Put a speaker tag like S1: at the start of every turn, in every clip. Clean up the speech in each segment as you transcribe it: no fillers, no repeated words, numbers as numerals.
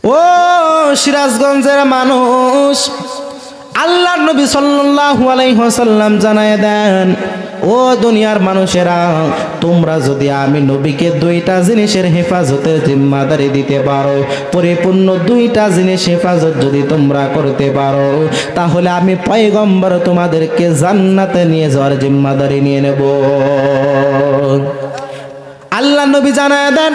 S1: ও সিরাজগঞ্জের মানুষ, আল্লাহর নবী সাল্লাল্লাহু আলাইহি ওয়াসাল্লাম জানায় দেন, ও দুনিয়ার মানুষেরা, তোমরা যদি আমি নবীকে দুইটা জিনিসের হেফাজতের জিম্মাদারি দিতে পারো, পরিপূর্ণ দুইটা জিনিস হেফাজত যদি তোমরা করতে পারো, তাহলে আমি পয়গম্বর তোমাদেরকে জান্নাতে নিয়ে যাওয়ার জিম্মাদারি নিয়ে নেব। আল্লাহ নবী জানায় দেন,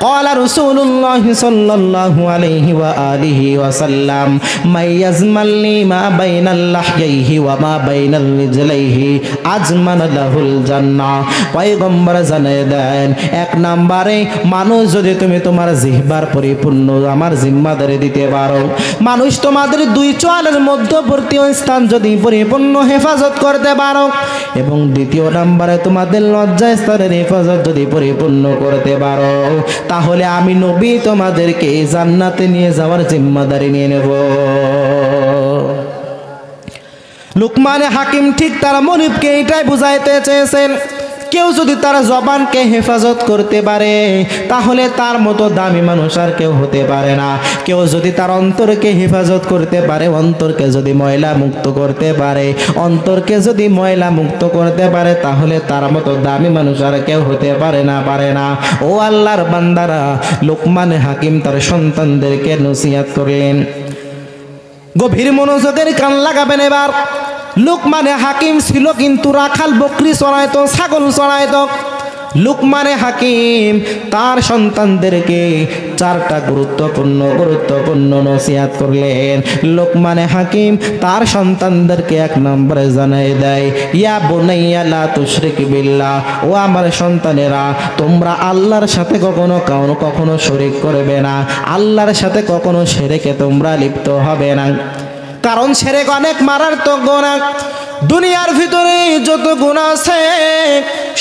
S1: قال رسول الله صلى الله عليه وآله وسلم من يزمل لي ما بين اللحييه وما بين الرجليه أجمل له الجنة। পয়গম্বর জানায় দেন, এক নম্বরে মানুষ যদি তুমি তোমার জিহ্বার পরিপূর্ণ আমার জিম্মাদারি দিতে পারো, মানুষ তোমাদের দুই চোয়ালের মধ্যবর্তী স্থান যদি পরিপূর্ণ হেফাজত করতে পারো, এবং দ্বিতীয় নম্বরে তোমাদের লজ্জাস্থানের হেফাজত যদি পরিপূর্ণ করতে পারো, তাহলে আমি নবী তোমাদেরকে জান্নাতে নিয়ে যাওয়ার জিম্মাদারি নিয়ে নেব। লুকমানে হাকিম ঠিক তার মনিবকে এটাই বুঝাইতে চেয়েছেন, কেউ যদি তার জবানকে হেফাজত করতে পারে, তাহলে তার মতো দামি মানুষ আর কেউ হতে পারে না। কেউ যদি তার অন্তরকে হেফাজত করতে পারে, অন্তরকে যদি ময়লা মুক্ত করতে পারে, অন্তরকে যদি ময়লা মুক্ত করতে পারে, তাহলে তার মতো দামি মানুষ আর কেউ হতে পারে না। ও আল্লাহর বান্দারা, লুকমানে হাকিম তার সন্তানদেরকে নসিহত করলেন। গভীর মনোযোগের কান লাগাবেন এবার। লুকমানে হাকিম ছিল কিন্তু রাখাল, বকরি চড়াইতো, ছাগল চড়াইতো। লুকমানে হাকিম তার সন্তানদেরকে চারটা গুরুত্বপূর্ণ নসিহত করলেন। লুকমানে হাকিম তার সন্তানদেরকে এক নম্বরে জানাই দেয়, ইয়া বুনাইয়া লা তুশরিক বিল্লাহ, ও আমার সন্তানেরা, তোমরা আল্লাহর সাথে কখনো শরীক করবে না, আল্লাহর সাথে কখনো শিরকে তোমরা লিপ্ত হবে না। কারণ শিরক অনেক মারাত্মক গুনাহ। দুনিয়ার ভিতরে যত গুনাহ আছে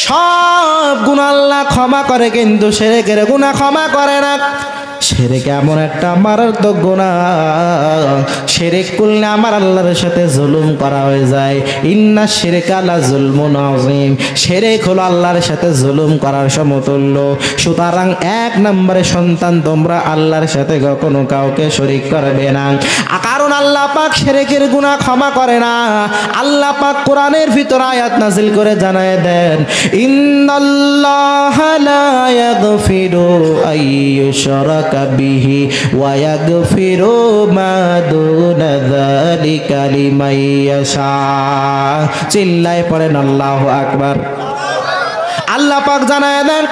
S1: সব গুনাহ আল্লাহ ক্ষমা করে, কিন্তু শিরকের গুনাহ ক্ষমা করে না। শিরক এমন একটা মারাত্মক গুনাহ, শিরক করলে আমার আল্লাহর সাথে জুলুম করা হয়ে যায়। ইন্না শিরকা লা যুলমুন আযীম, শিরক হলো আল্লাহর সাথে জুলুম করার সমতুল্য। সুতরাং এক নম্বরে সন্তান, তোমরা আল্লাহর সাথে কখনো কাউকে শরীক করবে না, কারণ আল্লাহ পাক শিরকের গুনাহ ক্ষমা করে না। আল্লাহ পাক কোরআনের ভিতর আয়াত নাযিল করে জানায় দেন, ইন্নাল্লাহা লা ইয়াগফিরু আইয়ুশরাকা বিহি ওয়া ইয়াগফিরু মা দুনা যালিকা লিমান ইয়াশা। চিল্লায় পড়েন আল্লাহু আকবার। আল্লাহ পাক জানায় দেন,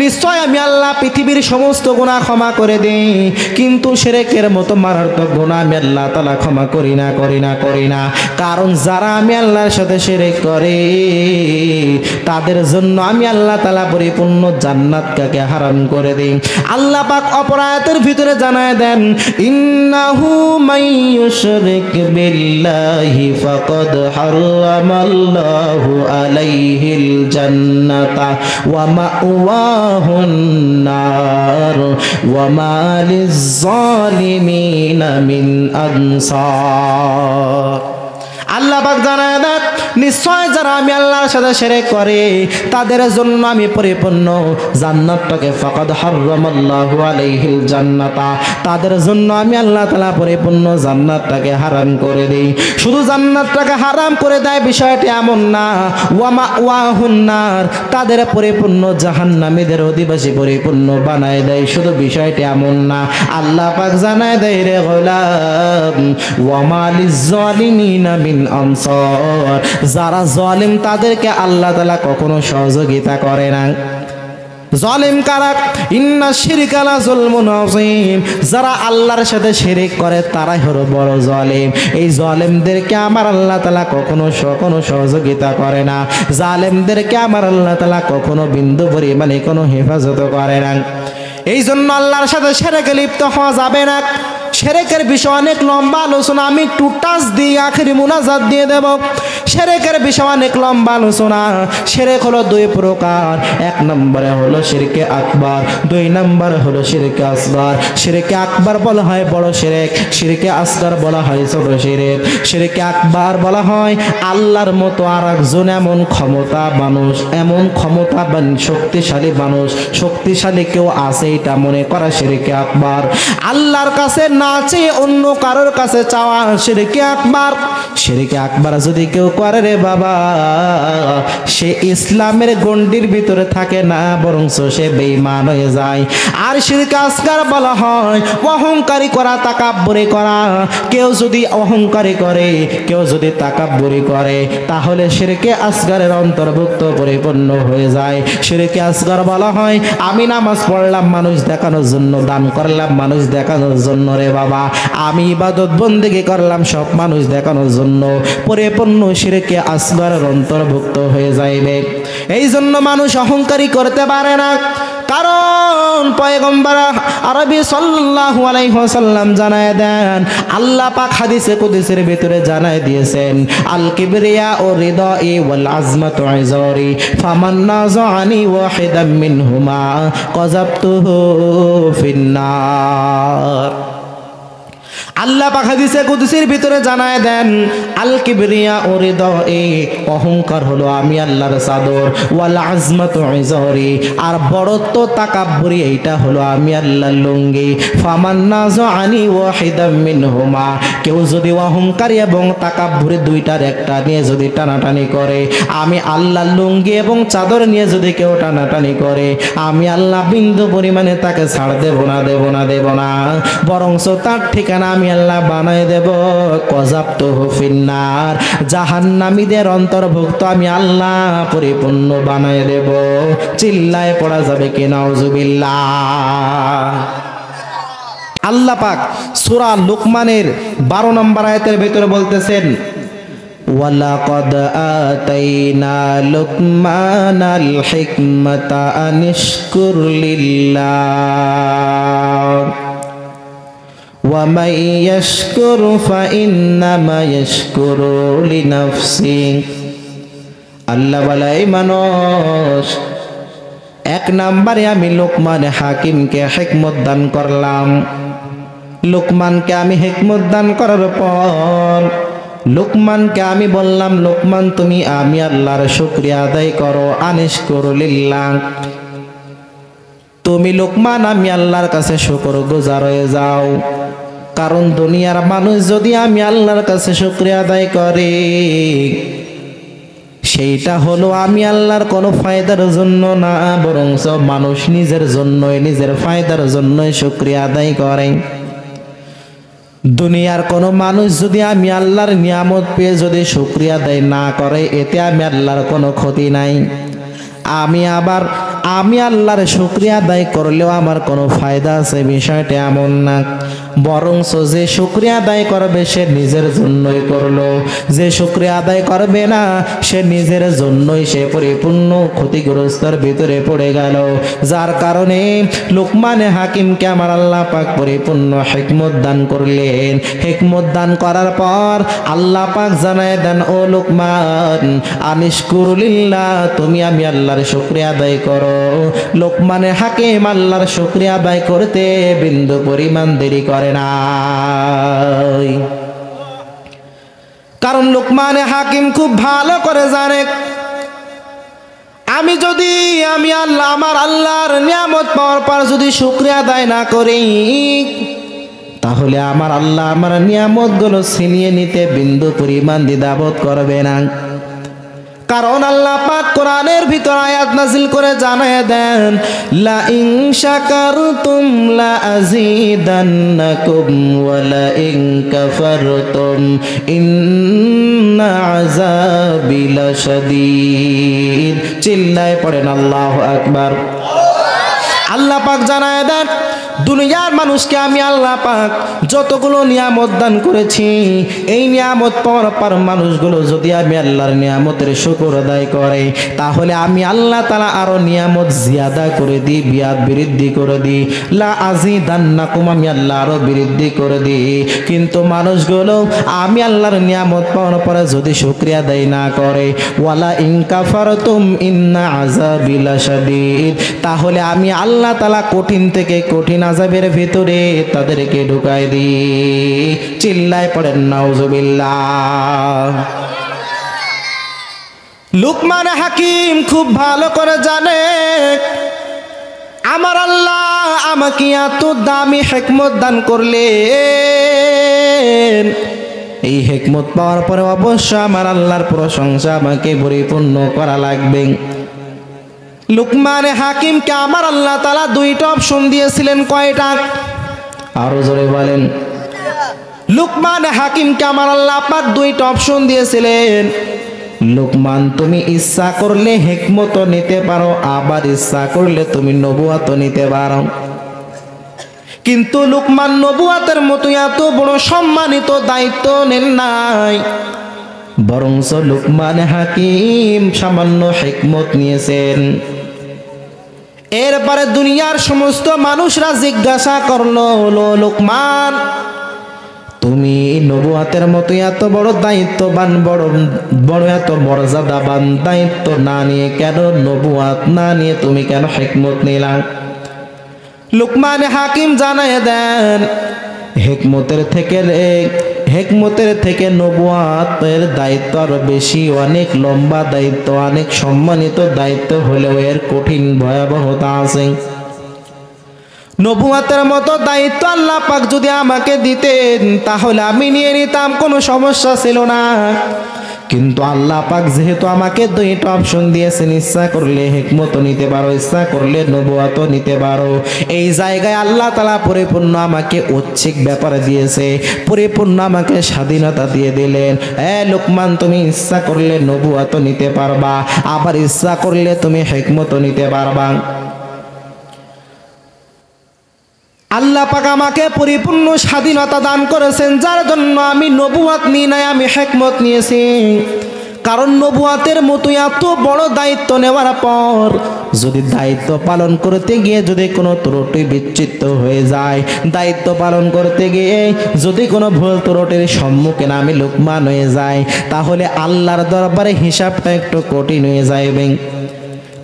S1: নিশ্চয় আমি আল্লাহ পৃথিবীর সমস্ত গুনাহ ক্ষমা করে দেই, কিন্তু শিরকের মতো মারাত্মক গুনাহ আমি আল্লাহ তাআলা ক্ষমা করি না। কারণ যারা আমি আল্লাহর সাথে শিরক করে, তাদের জন্য আমি আল্লাহ তাআলা পরিপূর্ণ জান্নাতকে হারাম করে দেই। আল্লাহ পাক অপর আয়াতের ভিতরে জানায় দেন, ইন্নাহু মাইয়ুশরিক বিল্লাহি ফাকাদ হারামাল্লাহু আলাইহিল জান্নাতা ওয়া মাওয়াহুন নার ওয়া মা লিয-যালিমিনা মিন আনসার। আল্লাহ পাক জানায় দেন, নিশ্চয় যারা আমি আল্লাহর সাথে শিরক করে, তাদের জন্য আমি পরিপূর্ণ জান্নাতটাকে ফাকাদ হারামাল্লাহু আলাইহিল জান্নাতা, তাদের জন্য আমি আল্লাহ তাআলা পরিপূর্ণ জান্নাতটাকে হারাম করে দেই। শুধু জান্নাতটাকে হারাম করে দেয় বিষয়টি এমন না, ওয়া মাওয়াহুন নার, তাদের পরিপূর্ণ জাহান্নামীদের অধিবাসী পরিপূর্ণ বানায় দেয়। শুধু বিষয়টি এমন না, আল্লাহ পাক জানায় দেয়, রে গোলাম, ওয়া মা লিয-যালিমিনা মিন আনসার, যারা জালিম তাদেরকে আল্লাহ তাআলা কখনো সহযোগিতা করে না। জালিম কারা? ইন্না শিরকা লা যুলমুন আযীম, যারা আল্লাহর সাথে শিরক করে তারাই হলো বড় জালিম। এই জালিমদেরকে আমার আল্লাহ তাআলা কখনো সহযোগিতা করে না, জালিমদেরকে আমার আল্লাহ তাআলা কখনো বিন্দু পরিমাণে কোনো হেফাজত করে না। এই জন্য আল্লাহর সাথে শিরকে লিপ্ত হওয়া যাবে না। শিরকের বিষয় অনেক লম্বা আলোচনা, আমি একটু টাচ দিয়ে আখেরি মুনাজাত দিয়ে দেব। শিরকের বিষয় অনেক লম্বা আলোচনা। শিরক হলো দুই প্রকার, এক নম্বরে হলো শিরকে আকবার, দুই নম্বরে হলো শিরকে আসগর। শিরকে আকবার বলা হয় বড় শিরক, শিরকে আসগর বলা হয় ছোট শিরক। শিরকে আকবার বলা হয় আল্লাহর মতো আরেকজন এমন ক্ষমতা মানুষ, এমন ক্ষমতাবান শক্তিশালী মানুষ, শক্তিশালী কেউ আছে এটা মনে করা শিরকে আকবার। আল্লাহর কাছে না চেয়ে অন্য কারোর কাছে চাওয়া শিরকে আকবার। শিরকে আকবার যদি কেউ করে রে বাবা, সে ইসলামের গণ্ডির ভিতরে থাকে না, বরং সে বেঈমান হয়ে যায়। আর শিরকে আসগর বলা হয় অহংকারী করা, তাকাব্বুরি করা। কেউ যদি অহংকারী করে, কেউ যদি তাকাব্বুরি করে, তাহলে শিরকে আসগরের অন্তর্ভুক্ত পরিপূর্ণ হয়ে যায়। শিরকে আসগর বলা হয় আমি নামাজ পড়লাম মানুষ দেখানোর জন্য, দান করলাম মানুষ দেখানোর জন্য রে বাবা, আমি ইবাদত বন্দেগী করলাম সব মানুষ দেখানোর জন্য, পরিপূর্ণ শিরকে আসগরের অন্তর্ভুক্ত হয়ে যাইবে। এই জন্য মানুষ অহংকারী করতে পারে না, কারণ পয়গম্বর আরবি সাল্লাল্লাহু আলাইহি ওয়াসাল্লাম জানায় দেন, আল্লাহ পাক হাদিসে কুদসির ভিতরে জানায় দিয়েছেন, আল কিবরিয়া ও রিদাই ওয়াল আজমাতু ইজারি ফামান নাযাআনি ওয়াহিদাম মিনহুমা কাযাবতুহু ফিন্নার। আল্লাহ পাক হাদিসে কুদসির ভিতরে জানায় দেন, আল কিবরিয়া ও রিদাই, অহংকার হলো আমি আল্লাহর চাদর, ওয়াল আজমাতু ইজারি, আর বড়ত্ব তাকাব্বুরি এইটা হলো আমি আল্লাহর লুঙ্গি। ফামান নাযাআনি ওয়াহিদাম মিনহুমা, কেউ যদি অহংকারী এবং তাকাব্বুরি দুইটার একটা নিয়ে যদি টানাটানি করে, আমি আল্লাহর লুঙ্গি এবং চাদর নিয়ে যদি কেউ টানাটানি করে, আমি আল্লাহ বিন্দু পরিমাণে তাকে ছাড় দেব না, দেব না, দেব না, বরং তার ঠিকানা আমি আল্লাহ বানায় দেব কাযাবতুহু ফিন্নার, জাহান্নামীদের অন্তর্ভুক্ত আমি আল্লাহ পরিপূর্ণ বানায় দেব। চিল্লায় পড়া যাবে কি নাউজুবিল্লাহ। আল্লাহ পাক সূরা লুকমানের 12 নম্বর আয়াতের ভিতরে বলতেছেন, ওয়ালাকাদ আতাইনা লুকমানাল হিকমাতা আনিশকুর লিল্লাহ وَمَن يَشْكُرْ فَإِنَّمَا يَشْكُرُ لِنَفْسِهِ। আল্লাহ বলে এই মানুষ, এক নম্বরে আমি লোকমান হাকিমকে হিকমত দান করলাম। লোকমানকে আমি হিকমত দান করার পর লোকমানকে আমি বললাম, লোকমান তুমি আমি আল্লাহর শুকরিয়া আদায় করো, আনিশকুর লিল্লাহ, তুমি লোকমান আমি আল্লাহর কাছে শুকরগুজার হয়ে যাও। কারণ দুনিয়ার মানুষ যদি আমি আল্লাহর কাছে শুকরিয়া আদায় করে, সেইটা হলো আমি আল্লাহর কোনো ফায়দার জন্য না, বরং সব মানুষ নিজের জন্যই, নিজের ফায়দার জন্যই শুকরিয়া আদায় করে। দুনিয়ার কোনো মানুষ যদি আমি আল্লাহর নিয়ামত পেয়ে যদি শুকরিয়া আদায় না করে, এতে আমি আল্লাহর কোনো ক্ষতি নাই। আমি আল্লাহর শুকরিয়া আদায় করলেও আমার কোনো ফায়দা আছে বিষয়টা এমন না, বরং যে শুকরিয়া আদায় করবে সে নিজের জন্যই করলো, যে শুকরিয়া আদায় করবে না সে নিজের জন্যই সে পরিপূর্ণ ক্ষতিগ্রস্তর ভিতরে পড়ে গেল। যার কারণে লোকমানে হাকিমকে আমার আল্লাহ পাক পরিপূর্ণ হিকমত দান করলেন। হিকমত দান করার পর আল্লাহ পাক জানায় দেন, ও লোকমান আনিশকুর লিল্লাহ, তুমি আমি আল্লাহর শুকরিয়া আদায় করো। লোকমানে হাকিম আল্লাহর শুকরিয়া আদায় করতে বিন্দু পরিমাণ দেরি করে না, কারণ লোকমানে হাকিম খুব ভালো করে জানে, আমি যদি আমি আল্লাহ আমার আল্লাহর নিয়ামত পাওয়ার পর যদি শুকরিয়া আদায় না করি, তাহলে আমার আল্লাহ আমার নিয়ামতগুলো ছিনিয়ে নিতে বিন্দু পরিমাণ দ্বিধাবোধ করবে না। কারণ আল্লাহ পাক কোরআনের ভিতর আয়াত নাজিল করে জানায় দেন, লা ইন শাকারতুম লা আযীদান্নাকুম ওয়া লা ইন কাফারতুম ইন্না আযাবি লাশাদীদ। চিল্লায় পড়েন আল্লাহু আকবার। আল্লাহ পাক জানায় দেন, দুনিয়ার মানুষকে আমি আল্লাহ পাক যতগুলো নিয়ামত দান করেছি, এই নিয়ামত পাওয়ার পর মানুষগুলো যদি আমি আল্লাহর নিয়ামতের শুকর আদায় করে, তাহলে আমি আল্লাহ তাআলা আরো নিয়ামত জিয়াদা করে দিই, বৃদ্ধি করে দিই। লা আজিদান্নাকুম, আমি আল্লাহ আরো বৃদ্ধি করে দিই। কিন্তু মানুষগুলো আমি আল্লাহর নিয়ামত পাওয়ার পরে যদি শুকরিয়া আদায় না করে, ওয়ালা ইন কাফারতুম ইন্না আযাবি লাশাদীদ, তাহলে আমি আল্লাহ তাআলা কঠিন থেকে কঠিন আযাবের ভিতরে তাদেরকে ঢুকায় দিই। চিল্লায় পড়েন নাউজুবিল্লাহ। লুকমান হাকিম খুব ভালো করে জানে আমার আল্লাহ আমাকে এত দামি হিকমত দান করলেন, এই হিকমত পাওয়ার পরে অবশ্য আমার আল্লাহর প্রশংসা আমাকে পরিপূর্ণ করা লাগবে। লুকমান হাকিমকে আমার আল্লাহ তাআলা দুইটা অপশন দিয়েছিলেন। কয়টা? আরো জোরে বলেন। লুকমান হাকিমকে আমার আল্লাহ পাক দুইটা অপশন দিয়েছিলেন। লুকমান, তুমি ইচ্ছা করলে হিকমত নিতে পারো, আবার ইচ্ছা করলে তুমি নবুয়ত নিতে পারো। কিন্তু লুকমান নবুয়তের মতো এত বড় সম্মানিত দায়িত্ব নেন নাই, বরঞ্চ লুকমান হাকিম সামান্য হিকমত নিয়েছেন। এরপরে দুনিয়ার সমস্ত মানুষরা জিজ্ঞাসা করলো, লুকমান, তুমি নবুয়তের মতো এত বড় দায়িত্ববান, বড় এত মর্যাদাবান দায়িত্ব না নিয়ে কেন, নবুয়ত না নিয়ে তুমি কেন হিকমত নিলা? লুকমান হাকিম জানায় দেন, হিকমতের থেকে নবুয়তের দায়িত্ব আরো বেশি, অনেক লম্বা দায়িত্ব, অনেক সম্মানিত দায়িত্ব হলেও এর কঠিন ভয়াবহতা আছে। নবুয়তের মতো দায়িত্ব আল্লাহ পাক যদি আমাকে দিতেন তাহলে আমি নিয়ে নিতাম, কোনো সমস্যা ছিল না। কিন্তু আল্লাহ পাক যেহেতু আমাকে দুইটা অপশন দিয়েছেন, ইচ্ছা করলে হিকমত নিতে পারো, ইচ্ছা করলে নবুয়ত নিতে পারো, এই জায়গায় আল্লাহ তাআলা পরিপূর্ণ আমাকে ঐচ্ছিক ব্যাপারে দিয়েছে, পরিপূর্ণ আমাকে স্বাধীনতা দিয়ে দিলেন। লুকমান, তুমি ইচ্ছা করলে নবুয়ত নিতে পারবা, আবার ইচ্ছা করলে তুমি হিকমত নিতে পারবা। আল্লাহ পাক আমাকে পরিপূর্ণ স্বাধীনতা দান করেছেন, যার জন্য আমি নবুয়ত নিই নাই, আমি হিকমত নিয়েছি। কারণ নবুয়তের মতো এত বড় দায়িত্ব নেওয়ার পর যদি দায়িত্ব পালন করতে গিয়ে যদি কোনো ত্রুটি বিচ্যুত হয়ে যায়, দায়িত্ব পালন করতে গিয়ে যদি কোনো ভুল ত্রুটির সম্মুখীন আমি লুকমান হয়ে যাই, তাহলে আল্লাহর দরবারে হিসাবটা একটু কঠিন হয়ে যাবে।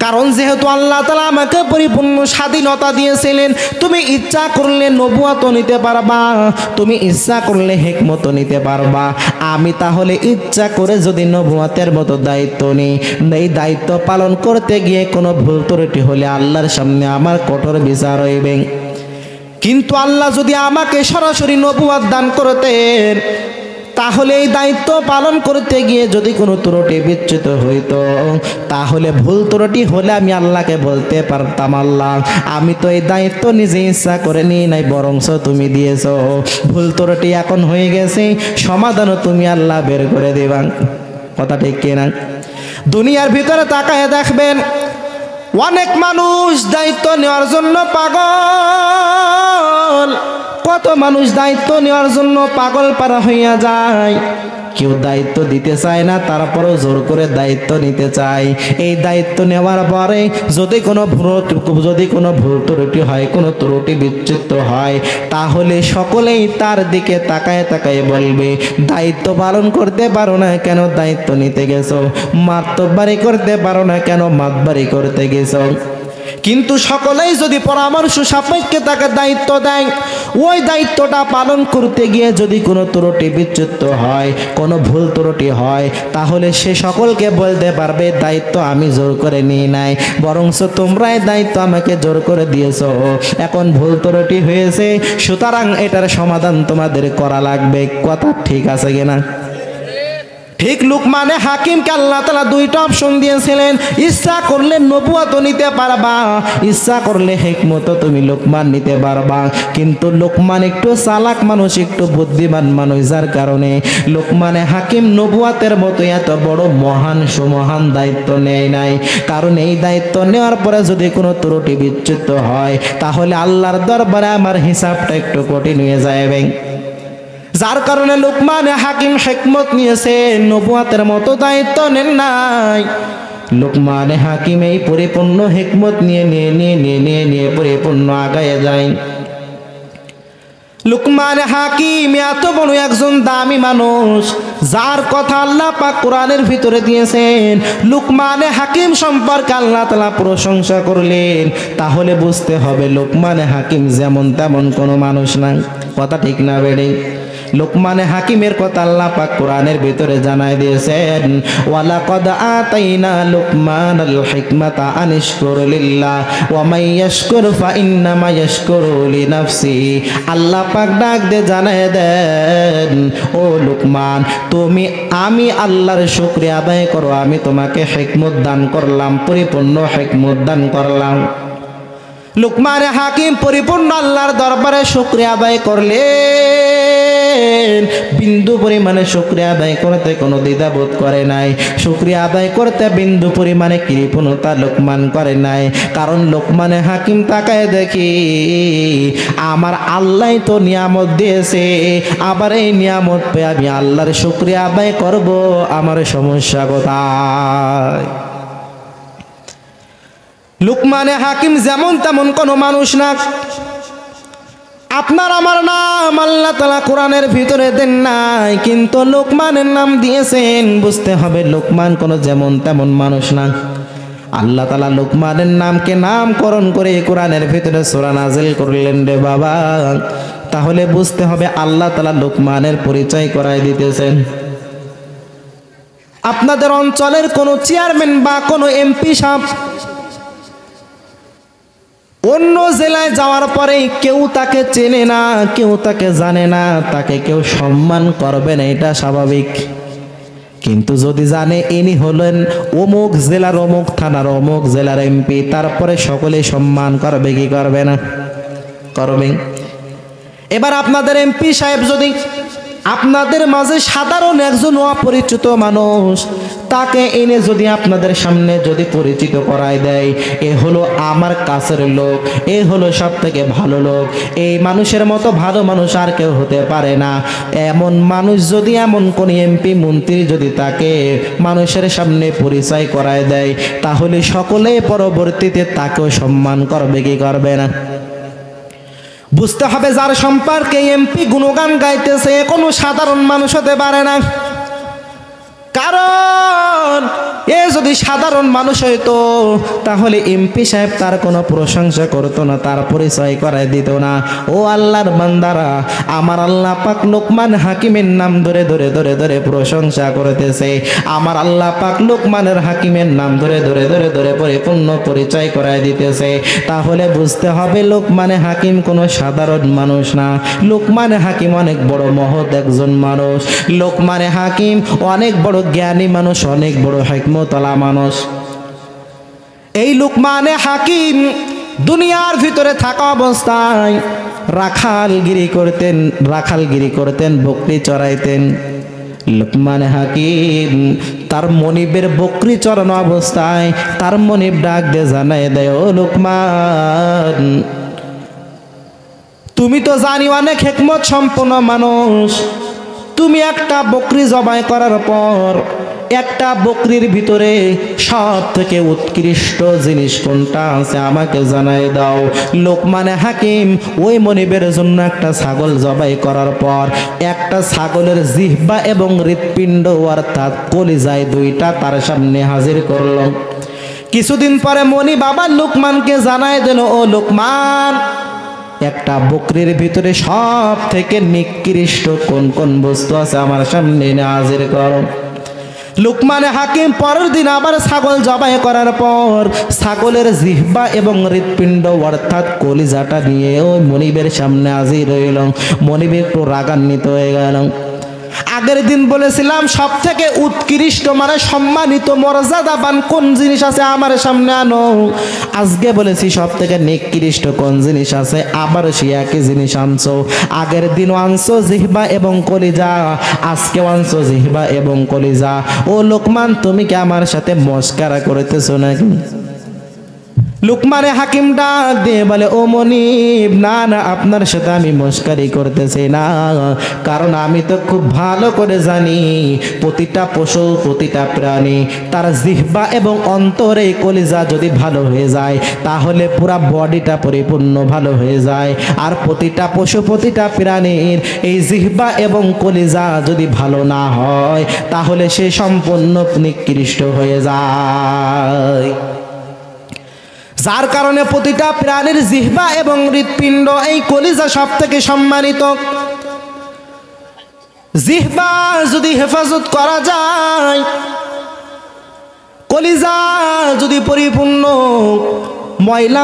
S1: কারণ যেহেতু আল্লাহ তাআলা আমাকে পরিপূর্ণ স্বাধীনতা দিয়েছিলেন, তুমি ইচ্ছা করলে নবুয়ত নিতে পারবা, তুমি ইচ্ছা করলে হিকমত নিতে পারবা। আমি তাহলে ইচ্ছা করে যদি নবুয়তের মতো দায়িত্ব নিই, এই দায়িত্ব পালন করতে গিয়ে কোনো ভুল ত্রুটি হলে আল্লাহর সামনে আমার কঠোর বিচার হইবে। কিন্তু আল্লাহ যদি আমাকে সরাসরি নবুয়ত দান করতেন, তাহলে এই দায়িত্ব পালন করতে গিয়ে যদি কোনো ত্রুটি বিচ্যুত হইতো, তাহলে ভুল ত্রুটি হলে আমি আল্লাহকে বলতে পারতাম, আল্লাহ আমি তো এই দায়িত্ব নিজে ইচ্ছা করে নিই নাই, বরঞ্চ তুমি দিয়েছো, ভুল ত্রুটি এখন হয়ে গেছে, সমাধানও তুমি আল্লাহ বের করে দেবা। কথা ঠিক কিনা? দুনিয়ার ভিতরে তাকায় দেখবেন অনেক মানুষ দায়িত্ব নেওয়ার জন্য পাগল, কত মানুষ দায়িত্ব নেওয়ার জন্য পাগল পারা হইয়া যায়। কেউ দায়িত্ব দিতে চায় না, তারপরেও জোর করে দায়িত্ব নিতে চায়। এই দায়িত্ব নেওয়ার পরে যদি কোনো ভুল ত্রুটি হয়, কোনো ত্রুটি বিচ্যুত হয়, তাহলে সকলেই তার দিকে তাকায় তাকায় বলবে, দায়িত্ব পালন করতে পারো না কেন, দায়িত্ব নিতে গেছো, মাতব্বারি করতে পারো না কেন, মাতব্বারি করতে গেছো। কিন্তু সকলেই যদি পরামর্শ সাপেক্ষে তাকে দায়িত্ব দেয়, ওই দায়িত্বটা পালন করতে গিয়ে যদি কোনো ত্রুটি বিচ্যুত হয়, কোনো ভুল ত্রুটি হয়, তাহলে সে সকলকে বলতে পারবে দায়িত্ব আমি জোর করে নিই নাই, বরঞ্চ তোমরাই দায়িত্ব আমাকে জোর করে দিয়েছো। এখন ভুল ত্রুটি হয়েছে, সুতরাং এটার সমাধান তোমাদের করা লাগবে। কথা ঠিক আছে কিনা? ঠিক লুকমানে হাকিমকে আল্লাহ তাআলা দুইটা অপশন দিয়েছিলেন, ইচ্ছা করলে নবুয়ত নিতে পারবা, ইচ্ছা করলে হিকমত তুমি লুকমান নিতে পারবা। কিন্তু লুকমান একটু চালাক মানুষ, একটু বুদ্ধিমান মানুষ, যার কারণে লুকমানে হাকিম নবুয়তের মতো এত বড় মহান সুমহান দায়িত্ব নেয় নাই। কারণ এই দায়িত্ব নেওয়ার পরে যদি কোনো ত্রুটি বিচ্যুত হয় তাহলে আল্লাহর দরবারে আমার হিসাবটা একটু কঠিন হয়ে যাবে। যার কারণে লুকমানে হাকিম হিকমত নিয়েছে, নবুয়তের মতো দায়িত্ব নেন নাই। লুকমানে হাকিম এই পরিপূর্ণ হিকমত নিয়ে পরিপূর্ণ আগায় যায়। লুকমানে হাকিম এত বড় একজন দামি মানুষ, যার কথা আল্লাহ পাক কোরআনের ভিতরে দিয়েছেন। লুকমানে হাকিম সম্পর্কে আল্লাহ তাআলা প্রশংসা করলেন, তাহলে বুঝতে হবে লুকমানে হাকিম যেমন তেমন কোনো মানুষ না। কথা ঠিক না বেড়ে? লুকমানে হাকিমের কথা আল্লাহ পাক কোরআনের ভিতরে জানাই দিয়েছেন, ওয়ালাকাদ আতাইনা লুকমানাল হিকমাতা আনিশকুর লিল্লাহ ওয়া মান ইয়াশকুর ফা ইন্নামা ইয়াশকুরু লিনাফসি। আল্লাহ পাক ডাক দিয়ে জানায় দেন, ও লুকমান আমি আল্লাহর শুকরিয়া আদায় করো, আমি তোমাকে হিকমত দান করলাম, পরিপূর্ণ হিকমত দান করলাম। লুকমানে হাকিম পরিপূর্ণ আল্লাহর দরবারে শুকরিয়া আদায় করলেন, বিন্দু পরিমাণে শুকরিয়া আদায় করতে কোনো দ্বিধাবোধ করে নাই, শুকরিয়া আদায় করতে বিন্দু পরিমাণে কৃপণতা লুকমান করে নাই। কারণ লুকমানে হাকিম তাকায় দেখি আমার আল্লাহ তো নিয়ামত দিয়েছে, আবার এই নিয়ামত পেয়ে আমি আল্লাহর শুকরিয়া আদায় করব, আমার সমস্যা কোথায়? লুকমানে হাকিম যেমন তেমন কোনো মানুষ না। আপনার আমার নাম আল্লাহ তাআলা কোরআনের ভিতরে দেন নাই, কিন্তু লুকমানের নাম দিয়েছেন। বুঝতে হবে লুকমান কোনো যেমন তেমন মানুষ না। আল্লাহ তাআলা লুকমানের নামকে নামকরণ করে কোরআনের ভিতরে সূরা নাজিল করলেন রে বাবা। তাহলে বুঝতে হবে আল্লাহ তাআলা লুকমানের পরিচয় করায় দিতেছেন। আপনাদের অঞ্চলের কোনো চেয়ারম্যান বা কোনো এমপি সাহেব অন্য জেলায় যাওয়ার পরে কেউ তাকে চেনে না, কেউ তাকে জানে না, তাকে কেউ সম্মান করবে না, এটা স্বাভাবিক। কিন্তু যদি জানে ইনি হলেন অমুক জেলার অমুক থানার অমুক জেলার এমপি, তারপরে সকলে সম্মান করবে কি করবে না? করবে। এবার আপনাদের এমপি সাহেব যদি আপনাদের মাঝে সাধারণ একজন অপরিচিত মানুষ, তাকে এনে যদি আপনাদের সামনে যদি পরিচিত করায় দেয়, এ হলো আমার কাছের লোক, এ হলো সব থেকে ভালো লোক, এই মানুষের মতো ভালো মানুষ আর কেউ হতে পারে না, এমন মানুষ যদি এমন কোন এমপি মন্ত্রী যদি তাকে মানুষের সামনে পরিচয় করায় দেয়, তাহলে সকলে পরবর্তীতে তাকেও সম্মান করবে কি করবে না? বুঝতে হবে যার সম্পর্কে এমপি গুণগান গাইতেছে কোনো সাধারণ মানুষ হতে পারে না। কারণ এ যদি সাধারণ মানুষ হইতো তাহলে এমপি সাহেব তার কোনো প্রশংসা করতো না, তার পরিচয় করাই দিত না। ও আল্লাহর বান্দারা, আমার আল্লাহ পাক লুকমান হাকিমের নাম ধরে ধরে ধরে ধরে প্রশংসা করতেছে। আমার আল্লাহ পাক লুকমানের হাকিমের নাম ধরে ধরে ধরে ধরে পরিপূর্ণ পরিচয় করাই দিতেছে। তাহলে বুঝতে হবে লুকমানে হাকিম কোনো সাধারণ মানুষ না। লুকমানে হাকিম অনেক বড় মহৎ একজন মানুষ। লুকমানে হাকিম অনেক বড় জ্ঞানী মানুষ, অনেক বড় হিকমতওয়ালা মানুষ। এই লুকমানে হাকিম দুনিয়ার ভিতরে থাকা অবস্থায় রাখালগিরি করতেন, বকরি চড়াইতেন। লুকমানে হাকিম তার মনিবের বকরি চড়ানো অবস্থায় তার মনিব ডাক দিয়ে জানায় দেয়, ও লুকমান, তুমি তো জানি অনেক হিকমত সম্পন্ন মানুষ, তুমি একটা বকরি জবাই করার পর একটা বকরির ভিতরে সব থেকে উৎকৃষ্ট জিনিস কোনটা আছে আমাকে জানাই দাও। লোকমানে হাকিম ওই মনিবের জন্য একটা ছাগল জবাই করার পর একটা ছাগলের জিহ্বা এবং হৃৎপিণ্ড অর্থাৎ কলিজায় দুইটা তার সামনে হাজির করল। কিছুদিন পরে মনি বাবা লোকমানকে জানাই দিল, ও লোকমান, একটা বকরির ভিতরে সব থেকে নিকৃষ্ট কোন কোন বস্তু আছে আমার সামনে হাজির করো। লুকমানে হাকিম পরের দিন আবার ছাগল জবাই করার পর ছাগলের জিহ্বা এবং হৃৎপিণ্ড অর্থাৎ কলিজাটা নিয়ে ওই মনিবের সামনে হাজির হইল। মনিব একটু রাগান্বিত হয়ে গেল। আগের দিন বলেছিলাম সবথেকে উৎকৃষ্ট মানে সম্মানিত মর্যাদাবান কোন জিনিস আছে আমার সামনে আনো। আজকে বলেছি সবথেকে নিকৃষ্ট কোন জিনিস আছে, আবার সেই একই জিনিস আনছো। আগের দিনও আনছো জিহ্বা এবং কলিজা, আজকেও আনছো জিহ্বা এবং কলিজা। ও লোকমান, তুমি কি আমার সাথে মস্কারা করতেছো নাকি? লুকমানে হাকিম ডাক দিয়ে বলে, ও মনিব, না না, আপনার সাথে আমি মস্কারি করতেছি না, কারণ আমি তো খুব ভালো করে জানি প্রতিটা পশু প্রতিটা প্রাণী তার জিহ্বা এবং অন্তরে কলিজা যদি ভালো হয়ে যায় তাহলে পুরা বডিটা পরিপূর্ণ ভালো হয়ে যায়। আর প্রতিটা পশু প্রতিটা প্রাণীর এই জিহ্বা এবং কলিজা যদি ভালো না হয় তাহলে সে সম্পূর্ণ নিকৃষ্ট হয়ে যায়। যার কারণে প্রতিটা প্রাণীর জিহ্বা এবং হৃৎপিণ্ড এই কলিজা সব থেকে সম্মানিত। জিহ্বা যদি হেফাজত করা যায়, কলিজা যদি পরিপূর্ণ ময়লা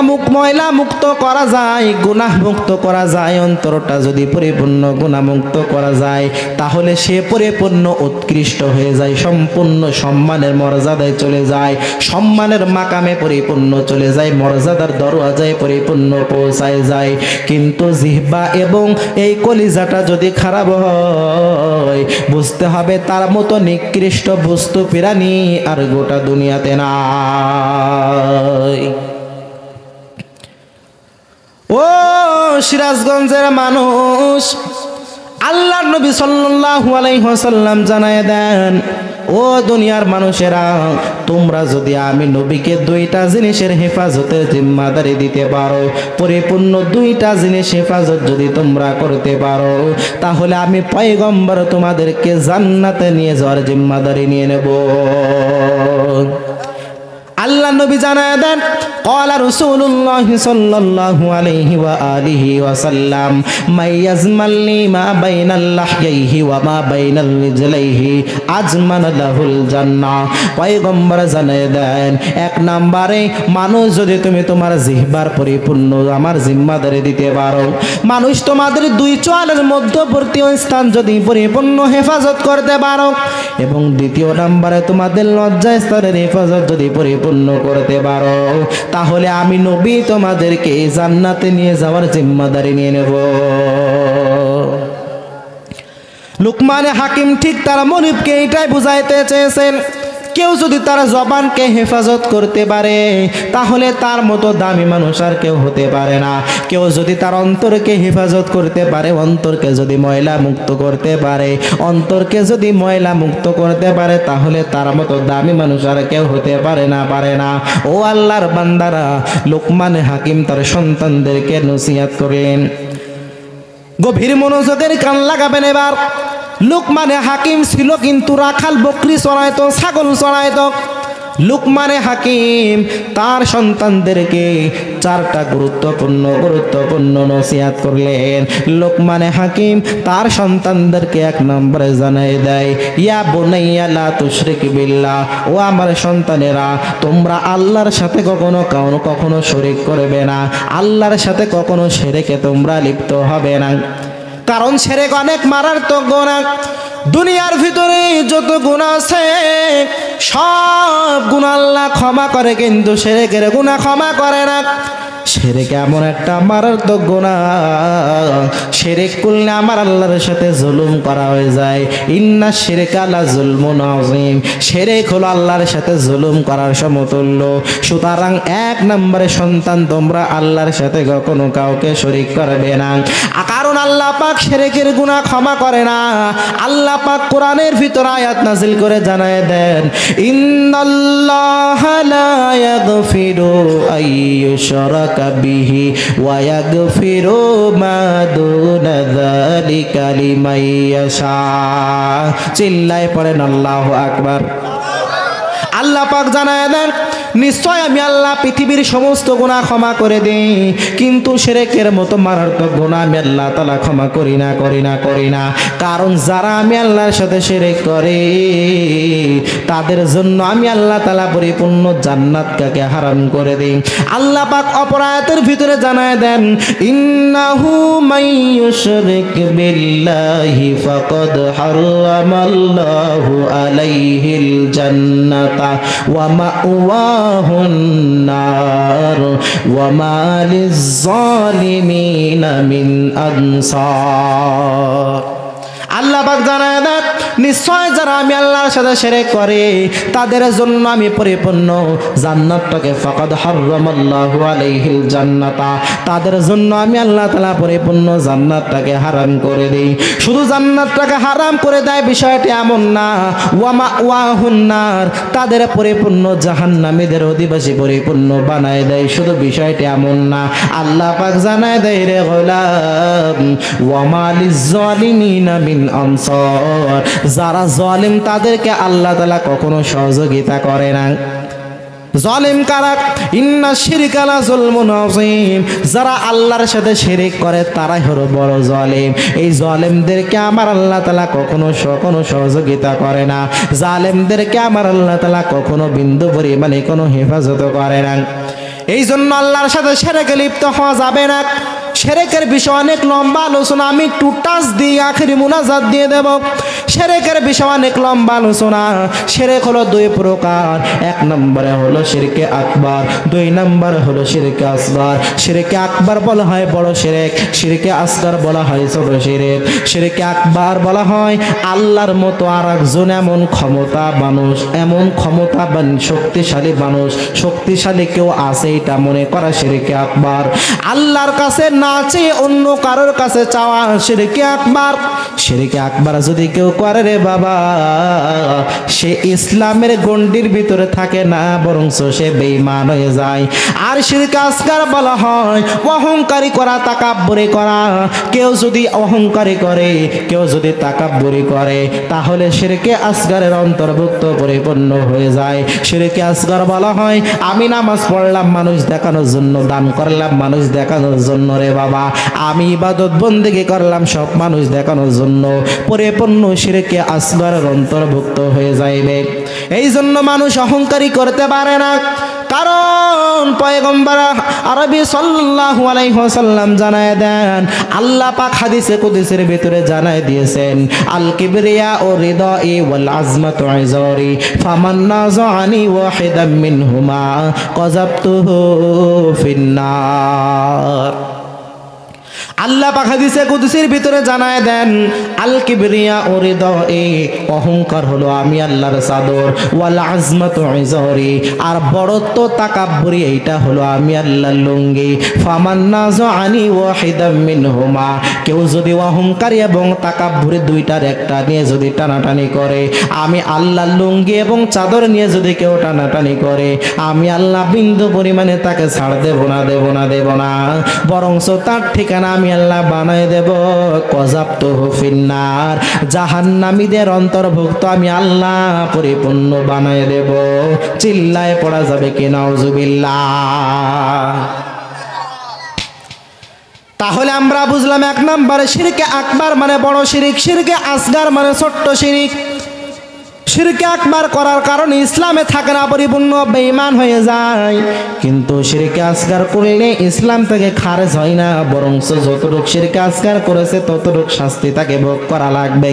S1: মুক্ত করা যায়, গুনাহ মুক্ত করা যায়, অন্তরটা যদি পরিপূর্ণ গুনাহমুক্ত করা যায় তাহলে সে পরিপূর্ণ উৎকৃষ্ট হয়ে যায়, সম্পূর্ণ সম্মানের মর্যাদায় চলে যায়, সম্মানের মাকামে পরিপূর্ণ চলে যায়, মর্যাদার দরওয়াজায় পরিপূর্ণ পৌঁছায় যায়। কিন্তু জিহ্বা এবং এই কলিজাটা যদি খারাপ হয় বুঝতে হবে তার মতো নিকৃষ্ট বস্তু প্রাণী আর গোটা দুনিয়াতে নাই। ও সিরাজগঞ্জের মানুষ, আল্লাহর নবী সাল্লাল্লাহু আলাইহি ওয়াসাল্লাম জানায় দেন, ও দুনিয়ার মানুষেরা, তোমরা যদি আমি নবীকে দুইটা জিনিসের হেফাজতের জিম্মাদারি দিতে পারো, পরিপূর্ণ দুইটা জিনিস হেফাজত যদি তোমরা করতে পারো তাহলে আমি পয়গম্বর তোমাদেরকে জান্নাতে নিয়ে যাওয়ার জিম্মাদারি নিয়ে নেব। আল্লাহ নবী জানায় দেন, ক্বালা রাসূলুল্লাহ সাল্লাল্লাহু আলাইহি ওয়া আলিহি ওয়া সাল্লাম, মাইয়াজমালনি মা বাইনাল লাহইহি ওয়া মা বাইনাল রিজলাইহি আজমান লাহুল জান্নাহ। পয়গম্বর জানায় দেন, এক নম্বরে মানুষ যদি তুমি তোমার জিহ্বার পরিপূর্ণ আমার জিম্মাদারি দিতে পারো, মানুষ তোমাদের দুই চোয়ালের মধ্যবর্তী স্থান যদি পরিপূর্ণ হেফাজত করতে পারো, এবং দ্বিতীয় নম্বরে তোমাদের লজ্জাস্থানের হেফাজত যদি পরিপূর্ণ করতে পারো তাহলে আমি নবী তোমাদেরকে জান্নাতে নিয়ে যাওয়ার জিম্মাদারি নিয়ে নেব। লুকমানে হাকিম ঠিক তার মনিবকে এটাই বুঝাইতে চেয়েছেন, কেউ যদি তার জবানকে হেফাজত করতে পারে তাহলে তার মতো দামি মানুষ আর কেউ হতে পারে না। কেউ যদি তার অন্তরকে হেফাজত করতে পারে, অন্তরকে যদি ময়লা মুক্ত করতে পারে, অন্তরকে যদি ময়লা মুক্ত করতে পারে তাহলে তার মতো দামি মানুষ আর কেউ হতে পারে না। ও আল্লাহর বান্দারা, লুকমানে হাকিম তার সন্তানদেরকে নসিহত করলেন। গভীর মনোযোগের কান লাগাবেন এবার। লুকমানে হাকিম ছিল কিন্তু রাখাল, বকরি চড়াইতো, ছাগল চড়াইতো। লুকমানে হাকিম তার সন্তানদেরকে চারটা গুরুত্বপূর্ণ নসিহত করলেন। লুকমানে হাকিম তার সন্তানদেরকে এক নম্বরে জানাই দেয়, ইয়া বুনাইয়া লা তুশরিক বিল্লাহ, ও আমার সন্তানেরা, তোমরা আল্লাহর সাথে কখনো শরীক করবে না, আল্লাহর সাথে কখনো শিরকে তোমরা লিপ্ত হবে না। কারণ শিরক অনেক মারাত্মক গুনাহ। দুনিয়ার ভিতরে যত গুনাহ আছে সব গুনাহ আল্লাহ ক্ষমা করে, কিন্তু শিরকের গুনাহ ক্ষমা করে না। শিরক এমন একটা মারাত্মক গুনাহ, শিরক করলে আমার আল্লাহর সাথে জুলুম করা হয়ে যায়। ইন্না শিরকা লা যুলমুন আযীম, শিরক হলো আল্লাহর সাথে জুলুম করার সমতুল্য। সুতরাং এক নম্বরে সন্তান, তোমরা আল্লাহর সাথে কখনো কাউকে শরীক করবে না, কারণ আল্লাহ পাক শিরকের গুনাহ ক্ষমা করে না। আল্লাহ পাক কোরআনের ভিতর আয়াত নাযিল করে জানায় দেন, ইন্নাল্লাহা লা ইয়াগফিরু আইয়ুশরাকা বিহি ওয়া ইয়াগফিরু মা দুনা যালিকা লিমান ইয়াশা। চিল্লায় পড়েন আল্লাহু আকবার। আল্লাহ পাক জানায় দেন, নিশ্চয় আমি আল্লাহ পৃথিবীর সমস্ত গুনাহ ক্ষমা করে দেই, কিন্তু শিরকের মতো মারাত্মক গুনাহ আমি আল্লাহ তাআলা ক্ষমা করি না। কারণ যারা আমি আল্লাহর সাথে শিরক করে তাদের জন্য আমি আল্লাহ তাআলা পরিপূর্ণ জান্নাতকে হারাম করে দেই। আল্লাহ পাক অপর আয়াতের ভিতরে জানায় দেন, ইন্নাহু মাইয়ুশরিক বিল্লাহি ফাকাদ হারামাল্লাহু আলাইহিল জান্নাতা ওয়া মাওয়াহুন নার ওয়া মা লিয-যালিমিনা মিন আনসার। আল্লাহ পাক জানায় দেন, নিশ্চয় যারা আমি আল্লাহর সাথে শিরক করে তাদের জন্য আমি পরিপূর্ণ জান্নাতটাকে ফাকাদ হারামাল্লাহু আলাইহিল জান্নাতা, তাদের জন্য আমি আল্লাহ তাআলা পরিপূর্ণ জান্নাতটাকে হারাম করে দেই। শুধু জান্নাতটাকে হারাম করে দেয় বিষয়টি এমন না, ওয়া মাওয়াহুন নার, তাদের পরিপূর্ণ জাহান্নামীদের অধিবাসী পরিপূর্ণ বানায় দেয়। শুধু বিষয়টি এমন না, আল্লাহ পাক জানায় দেয়, রে গোলাম ওয়া মা লিয-যালিমিনা মিন আনসার, যারা জালিম তাদেরকে আল্লাহ তাআলা কখনো সহযোগিতা করে না। জালিম কারা? ইন্না শিরকা লা যুলমুন আযীম, যারা আল্লাহর সাথে শিরক করে তারাই হলো বড় জালিম। এই জালিমদেরকে আমার আল্লাহ তাআলা কখনো সহযোগিতা করে না, জালিমদেরকে আমার আল্লাহ তাআলা কখনো বিন্দু পরিমাণে কোনো হেফাজত করে না। এই জন্য আল্লাহর সাথে শিরকে লিপ্ত হওয়া যাবে না। শিরকের বিষয় অনেক লম্বা আলোচনা, আমি একটু টাচ দিয়ে আখেরি মুনাজাত দিয়ে দেব। শিরকের বিষয় অনেক লম্বা আলোচনা। শিরক হলো দুই প্রকার, এক নম্বরে হলো শিরকে আকবার, দুই নম্বরে হলো শিরকে আসগর। শিরকে আকবার বলা হয় বড় শিরক, শিরকে আসগর বলা হয় ছোট শিরক। শিরকে আকবার বলা হয় আল্লাহর মতো আর একজন এমন ক্ষমতাবান শক্তিশালী মানুষ, শক্তিশালী কেউ আছে এটা মনে করা শিরকে আকবার। আল্লাহর কাছে না চেয়ে অন্য কারোর কাছে চাওয়া শিরকে আকবার। শিরকে আকবার যদি কেউ করে রে বাবা, সে ইসলামের গণ্ডির ভিতরে থাকে না, বরং সে বেঈমান হয়ে যায়। আর শিরকে আসগর বলা হয় অহংকারী করা, তাকাব্বুরি করা। কেউ যদি অহংকারী করে, কেউ যদি তাকাব্বুরি করে, তাহলে শিরকে আসগরের অন্তর্ভুক্ত পরিপূর্ণ হয়ে যায়। শিরকে আসগর বলা হয় আমি নামাজ পড়লাম মানুষ দেখানোর জন্য, দান করলাম মানুষ দেখানোর জন্য রে বাবা, আমি ইবাদত বন্দেগী করলাম সব মানুষ দেখানোর জন্য, পরিপূর্ণ শিরকে আসগরের অন্তর্ভুক্ত হয়ে যাইবে। এই জন্য মানুষ অহংকারী করতে পারে না, কারণ পয়গম্বর আরবি সাল্লাল্লাহু আলাইহি ওয়াসাল্লাম জানায় দেন, আল্লাহ পাক হাদিসে কুদসির ভিতরে জানায় দিয়েছেন, আল কিবরিয়া ও রিদাই ওয়াল আজমাতু ইজারি ফামান নাযাআনি ওয়াহিদাম মিনহুমা কাযাবতুহু ফিন্নার। আল্লাহ পাক হাদিসে কুদসির ভিতরে জানায় দেন, আল কিবরিয়া ও রিদাই, অহংকার হলো আমি আল্লাহর চাদর, ওয়াল আজমাতু ইজারি, আর বড়ত্ব তাকাব্বুরি এইটা হলো আমি আল্লাহর লুঙ্গি। ফামান নাযাআনি ওয়াহিদাম মিনহুমা, কেউ যদি অহংকারী এবং তাকাব্বুরি দুইটার একটা নিয়ে যদি টানাটানি করে, আমি আল্লাহর লুঙ্গি এবং চাদর নিয়ে যদি কেউ টানাটানি করে, আমি আল্লাহ বিন্দু পরিমাণে তাকে ছাড় দেব না, বরং তার ঠিকানা আমি আল্লাহ বানায় দেব কাযাবতুহু ফিন্নার, জাহান্নামীদের অন্তর্ভুক্ত আমি আল্লাহ পরিপূর্ণ বানায় দেব। চিল্লায় পড়া যাবে কি নাউজুবিল্লাহ। তাহলে আমরা বুঝলাম এক নম্বরে শিরকে আকবার মানে বড় শিরিক, শিরকে আসগর মানে ছোট্ট শিরিক। শিরকে আকবার করার কারণে ইসলামে থাকে না, পরিপূর্ণ বেঈমান হয়ে যায়। কিন্তু শিরকে আসগর করলে ইসলাম থেকে খারেজ হয় না, বরং যতটুক শিরকে আসগর করেছে ততটুক শাস্তি তাকে ভোগ করা লাগবে।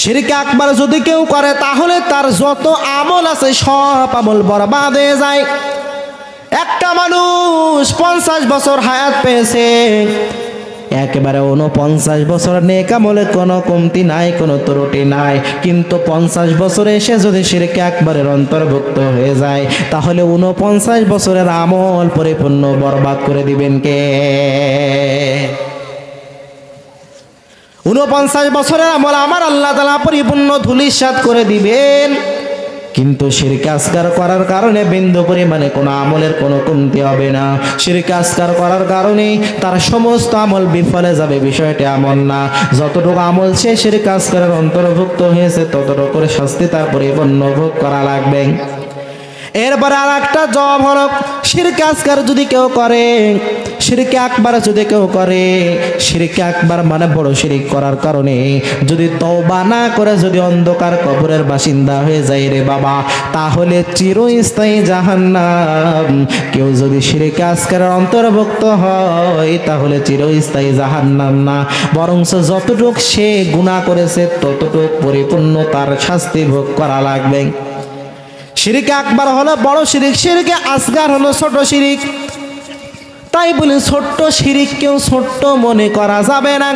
S1: শিরকে আকবার যদি কেউ করে তাহলে তার যত আমল আছে সব আমল বরবাদ হয়ে যায়। একটা মানুষ 50 বছর হায়াত পেয়েছে, একেবারে 49 বছর নেক আমলে কোনো কমতি নাই, কোনো ত্রুটি নাই, কিন্তু 50 বছরে এসে যদি শিরকে আকবারের অন্তর্ভুক্ত হয়ে যায়, তাহলে 49 বছরের আমল পরিপূর্ণ বরবাদ করে দিবেন কে? 49 বছরের আমল আমার আল্লাহ তাআলা পরিপূর্ণ ধূলিসাৎ করে দিবেন। কিন্তু শিরকে আসগর করার কারণে বিন্দু পরিমাণে কোনো আমলের কোনো কমতি হবে না। শিরকে আসগর করার কারণে তার সমস্ত আমল বিফলে যাবে, বিষয়টি এমন না। যতটুকু আমল সে শিরকে আসগরের অন্তর্ভুক্ত হয়েছে ততটুকু করে শাস্তি তার পরিপূর্ণ ভোগ করা লাগবে। এরপরে আর একটা জবাব হলো শিরকে আসগার যদি কেউ করে, শিরকে আকবার যদি কেউ করে, শিরকে আকবার মানে বড় শিরিক করার কারণে যদি তওবা না করে যদি অন্ধকার কবরের বাসিন্দা হয়ে যায় রে বাবা, তাহলে চিরস্থায়ী জাহান্নাম। কেউ যদি শিরকে আসগারের অন্তর্ভুক্ত হয় তাহলে চিরস্থায়ী জাহান্নাম না, বরং যতটুক সে গুনাহ করেছে ততটুক পরিপূর্ণ তার শাস্তি ভোগ করা লাগবে। শিরকে আকবার হলো বড় শিরিক, শিরকে আসগার হলো ছোট শিরিক। তাই বলি ছোট্ট শিরিক কেউ ছোট্ট মনে করা যাবে না,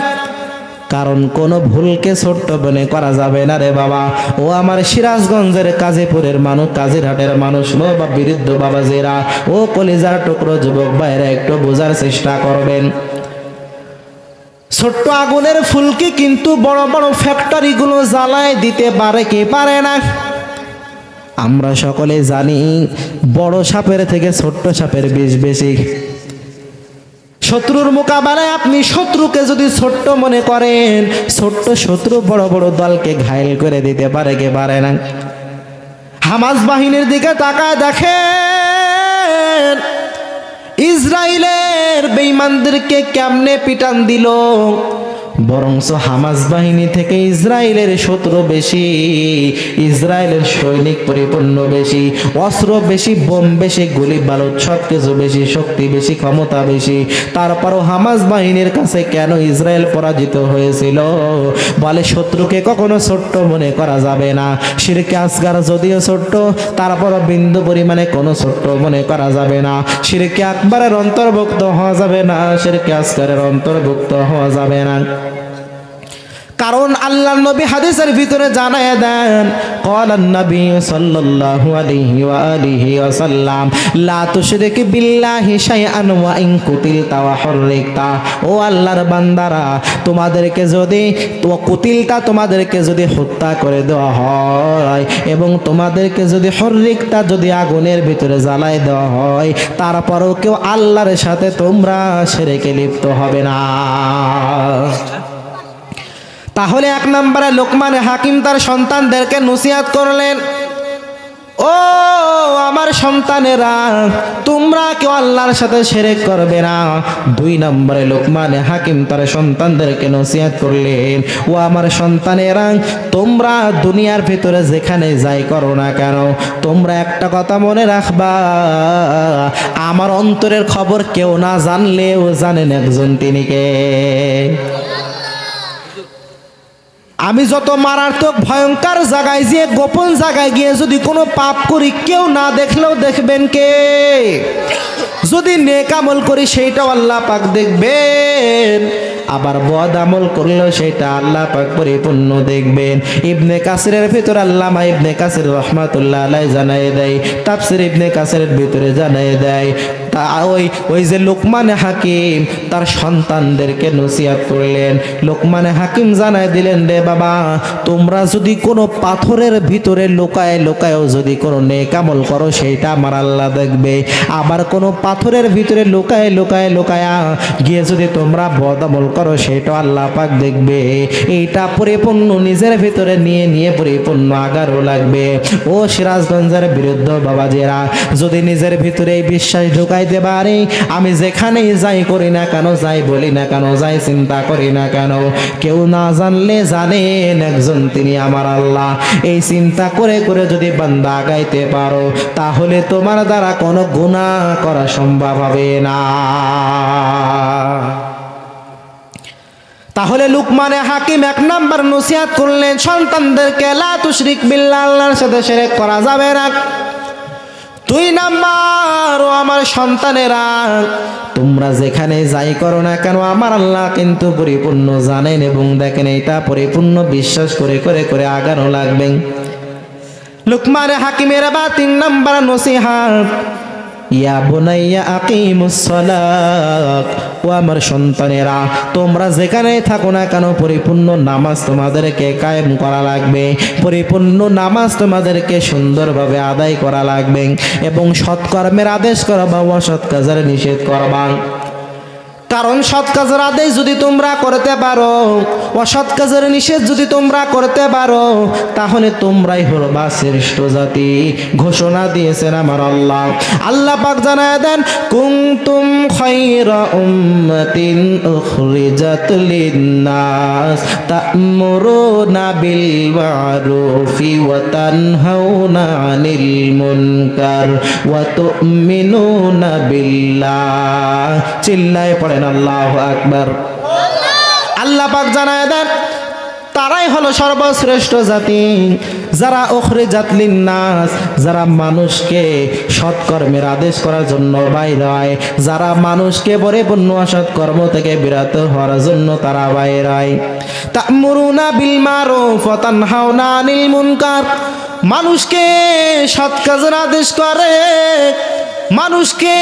S1: কারণ কোনো ভুলকে ছোট্ট মনে করা যাবে না রে বাবা। ও আমার সিরাজগঞ্জের কাজীপুরের মানুষ, কাজীরহাটের মানুষ বা বৃদ্ধ বাবাজিরা, ও কলিজার টুকরো যুবক ভাইরা, একটু বোঝার চেষ্টা করবেন। ছোট্ট আগুনের ফুলকি কিন্তু বড় বড় ফ্যাক্টরিগুলো জ্বালায় দিতে পারে কি পারে না? আমরা সকলে জানি বড় সাপের থেকে ছোট্ট সাপের বিষ বেশি। শত্রুর মোকাবেলায় আপনি শত্রুকে যদি ছোট্ট মনে করেন, ছোট্ট শত্রু বড় বড় দলকে ঘায়েল করে দিতে পারে কি পারে না? হামাস বাহিনীর দিকে তাকায় দেখেন ইসরায়েলের বেঈমানদেরকে কেমনে পিটান দিল। বরংস হামাস বাহিনী থেকে ইসরায়েলের শত্রু বেশি, ইসরায়েলের সৈনিক পরিপূর্ণ বেশি, অস্ত্র বেশি, বোম বেশি, গুলি বারুদ সব কিছু বেশি, শক্তি বেশি, ক্ষমতা বেশি। তারপরও হামাস বাহিনীর কাছে কেন ইসরায়েল পরাজিত হয়েছিল? বলে শত্রুকে কখনো ছোট্ট মনে করা যাবে না। শিরকে আসগার যদিও ছোট্ট, তারপরও বিন্দু পরিমাণে কোনো ছোট্ট মনে করা যাবে না। শিরকে আকবারের অন্তর্ভুক্ত হওয়া যাবে না, শিরকে আসগারের অন্তর্ভুক্ত হওয়া যাবে না। কারণ আল্লাহর নবী হাদিসের ভিতরে জানায় দেন, ক্বালান নবী সাল্লাল্লাহু আলাইহি ওয়া আলিহি ওয়াসাল্লাম, লা তুশরিক বিল্লাহি শাইআন ওয়া ইন কুতিলতা ওয়া হুররিকতা। ও আল্লাহর বান্দারা, তোমাদেরকে যদি তোমাদেরকে যদি হত্যা করে দেওয়া হয় এবং তোমাদেরকে যদি হুররিকতা যদি আগুনের ভিতরে জ্বালায় দেওয়া হয়, তারপরেও কেউ আল্লাহর সাথে তোমরা শিরকে লিপ্ত হবে না। তাহলে এক নম্বরে লোকমান হাকিম তার সন্তানদেরকে নসিহত করলেন, ও আমার সন্তানেরা, তোমরা কেউ আল্লাহর সাথে শিরক করবে না। দুই নম্বরে লোকমান হাকিম তার সন্তানদেরকে নসিহত করলেন, ও আমার সন্তানেরা, তোমরা দুনিয়ার ভিতরে যেখানে যাই করো না কেন, তোমরা একটা কথা মনে রাখবা, আমার অন্তরের খবর কেউ না জানলেও জানেন একজন, তিনি কে? আমি যত মারাত্মক ভয়ঙ্কর জায়গায় গিয়ে, গোপন জায়গায় গিয়ে যদি কোনো পাপ করি, কেউ না দেখলেও দেখবেন কে? যদি নেক আমল করি সেইটাও আল্লাহ পাক দেখবেন, আবার বদ আমল করলেও সেটা আল্লাহ পাক পরিপূর্ণ দেখবেন। ইবনে কাসিরের ভিতরে আল্লামা ইবনে কাসির রাহমাতুল্লাহ আলাইহি জানায় দেয়, তাফসীর ইবনে কাসিরের ভিতরে জানায় দেয়, তা ওই যে লোকমান হাকিম তার সন্তানদেরকে নসিহত করলেন, লোকমান হাকিম জানায় দিলেন, রে বাবা, তোমরা যদি কোনো পাথরের ভিতরে লুকায় লুকায়ও যদি কোনো নেক আমল করো, সেইটা আমার আল্লাহ দেখবে। আবার কোনো পাথরের ভিতরে লুকায় লুকায় লুকায়া গিয়ে যদি তোমরা বদ আমল করো, সেটা আল্লাহ পাক দেখবে। এইটা পরিপূর্ণ নিজের ভিতরে নিয়ে নিয়ে পরিপূর্ণ আগারও লাগবে। ও সিরাজগঞ্জের বিরুদ্ধ বাবাজিরা, যদি নিজের ভিতরে এই বিশ্বাস ঢুকাইতে পারি, আমি যেখানেই যাই করি না কেন, যাই বলি না কেন, যাই চিন্তা করি না কেন, কেউ না জানলে জানেন একজন, তিনি আমার আল্লাহ। এই চিন্তা করে করে যদি বান্দা আগাইতে পারো, তাহলে তোমার দ্বারা কোনো গুনাহ করা সম্ভব হবে না। তাহলে লোকমান হাকিম এক নাম্বার নসিহত করলেন সন্তানদেরকে, লা তুশরিক বিল্লাহ, আল্লাহর সাথে শিরক করা যাবে না। দুই নাম্বার, ও আমার সন্তানেরা, তোমরা যেখানে যাই করো না কেন, আমার আল্লাহ কিন্তু পরিপূর্ণ জানেন এবং দেখেন। এটা পরিপূর্ণ বিশ্বাস করে করে করে আগানো লাগবে। লোকমান হাকিমের বা তিন নাম্বার নসিহত, ইয়া বুনাইয়া আকিমুস সালাত, ও আমার সন্তানেরা, তোমরা যেখানেই থাকো না কেন, পরিপূর্ণ নামাজ তোমাদেরকে কায়েম করা লাগবে, পরিপূর্ণ নামাজ তোমাদেরকে সুন্দরভাবে আদায় করা লাগবে এবং সৎকর্মের আদেশ করবা, অসৎ কাজের নিষেধ করবা। কারণ সৎ কাজের আদেশ যদি তোমরা করতে পারো, অসৎ কাজের নিষেধ যদি তোমরা করতে পারো, তাহলে তোমরাই হবা শ্রেষ্ঠ জাতি ঘোষণা দিয়েছেন আমার আল্লাহ। আল্লাহ পাক জানায় দেন, কুনতুম খায়রা উম্মাতিন উখরিজাত লিন-নাস তা'মুরুনা বিল মা'রুফি ওয়া তানহাউনা আনিল মুনকার ওয়া তু'মিনুনা বিল্লাহ। চিল্লায়ে পড়েন আল্লাহু আকবার। আল্লাহ পাক জানায় দেন, তারাই হলো সর্বশ্রেষ্ঠ জাতি যারা উখরিজাত লিন-নাস, যারা মানুষকে সৎকর্মের আদেশ করার জন্য বাইর হয়, যারা মানুষকে পরিপূর্ণ অসৎ কর্ম থেকে বিরত হওয়ার জন্য তারা বাইর হয়। তা'মুরুনা বিল মা'রুফ ওয়া তানহাউনা আনিল মুনকার, মানুষকে সৎ কাজের আদেশ করে, মানুষকে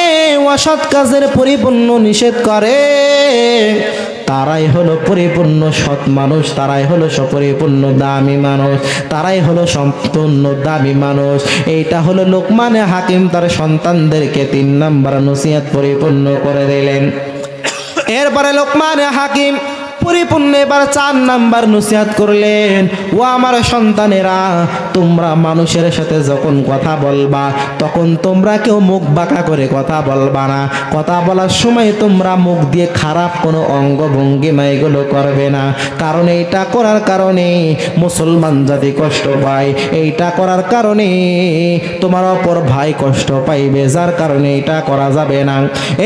S1: অসৎ কাজের পরিপূর্ণ নিষেধ করে। তারাই হলো পরিপূর্ণ সৎ মানুষ, তারাই হলো পরিপূর্ণ দামি মানুষ, তারাই হলো সম্পূর্ণ দামি মানুষ। এইটা হলো লোকমানে হাকিম তার সন্তানদেরকে 3 নাম্বার নসিহত পরিপূর্ণ করে দিলেন। এরপরে লোকমানে হাকিম পরিপূর্ণ এবার 4 নাম্বার নসিহত করলেন, ও আমার সন্তানেরা, তোমরা মানুষের সাথে যখন কথা বলবা তখন তোমরা কেউ মুখ বাঁকা করে কথা বলবা না। কথা বলার সময় তোমরা মুখ দিয়ে খারাপ কোনো অঙ্গভঙ্গিমা এগুলো করবে না। কারণ এইটা করার কারণে মুসলমান জাতি কষ্ট পায়, এইটা করার কারণে তোমার অপর ভাই কষ্ট পাইবে, যার কারণে এটা করা যাবে না।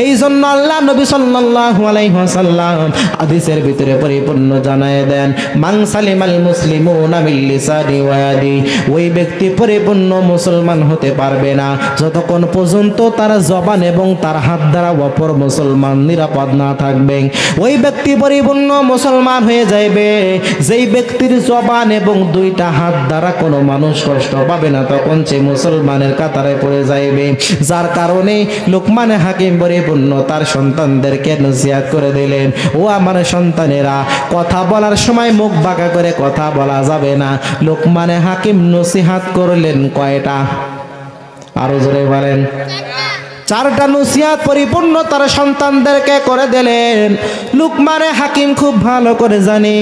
S1: এই জন্য আল্লাহ নবী সাল্লাল্লাহু আলাইহি ওয়াসাল্লাম হাদিসের ভিতরে পরিপূর্ণ জানায় দেন, মান সালিমাল মুসলিমুনা মিন লিসানি ওয়া ইয়াদি, ওই ব্যক্তি পরিপূর্ণ মুসলমান হতে পারবে না যতক্ষণ পর্যন্ত তার জবান এবং তার হাত দ্বারা অপর মুসলমান নিরাপদ না থাকবে। ওই ব্যক্তি পরিপূর্ণ মুসলমান হয়ে যাবে যেই ব্যক্তির জবান এবং 2টা হাত দ্বারা কোনো মানুষ কষ্ট পাবে না, তখন সে মুসলমানের কাতারে পড়ে যাবে। যার কারণে লোকমানে হাকিম পরিপূর্ণ তার সন্তানদেরকে নসিহত করে দিলেন, ও আমার সন্তান, কথা বলার সময় মুখ বাঁকা করে কথা বলা যাবে না। লোকমানে হাকিম নসিহত করলেন কয়টা? আরো জোরে বলেন। 4টা নসিহত পরিপূর্ণ তার সন্তানদেরকে করে দিলেন। লোকমানে হাকিম খুব ভালো করে জানে,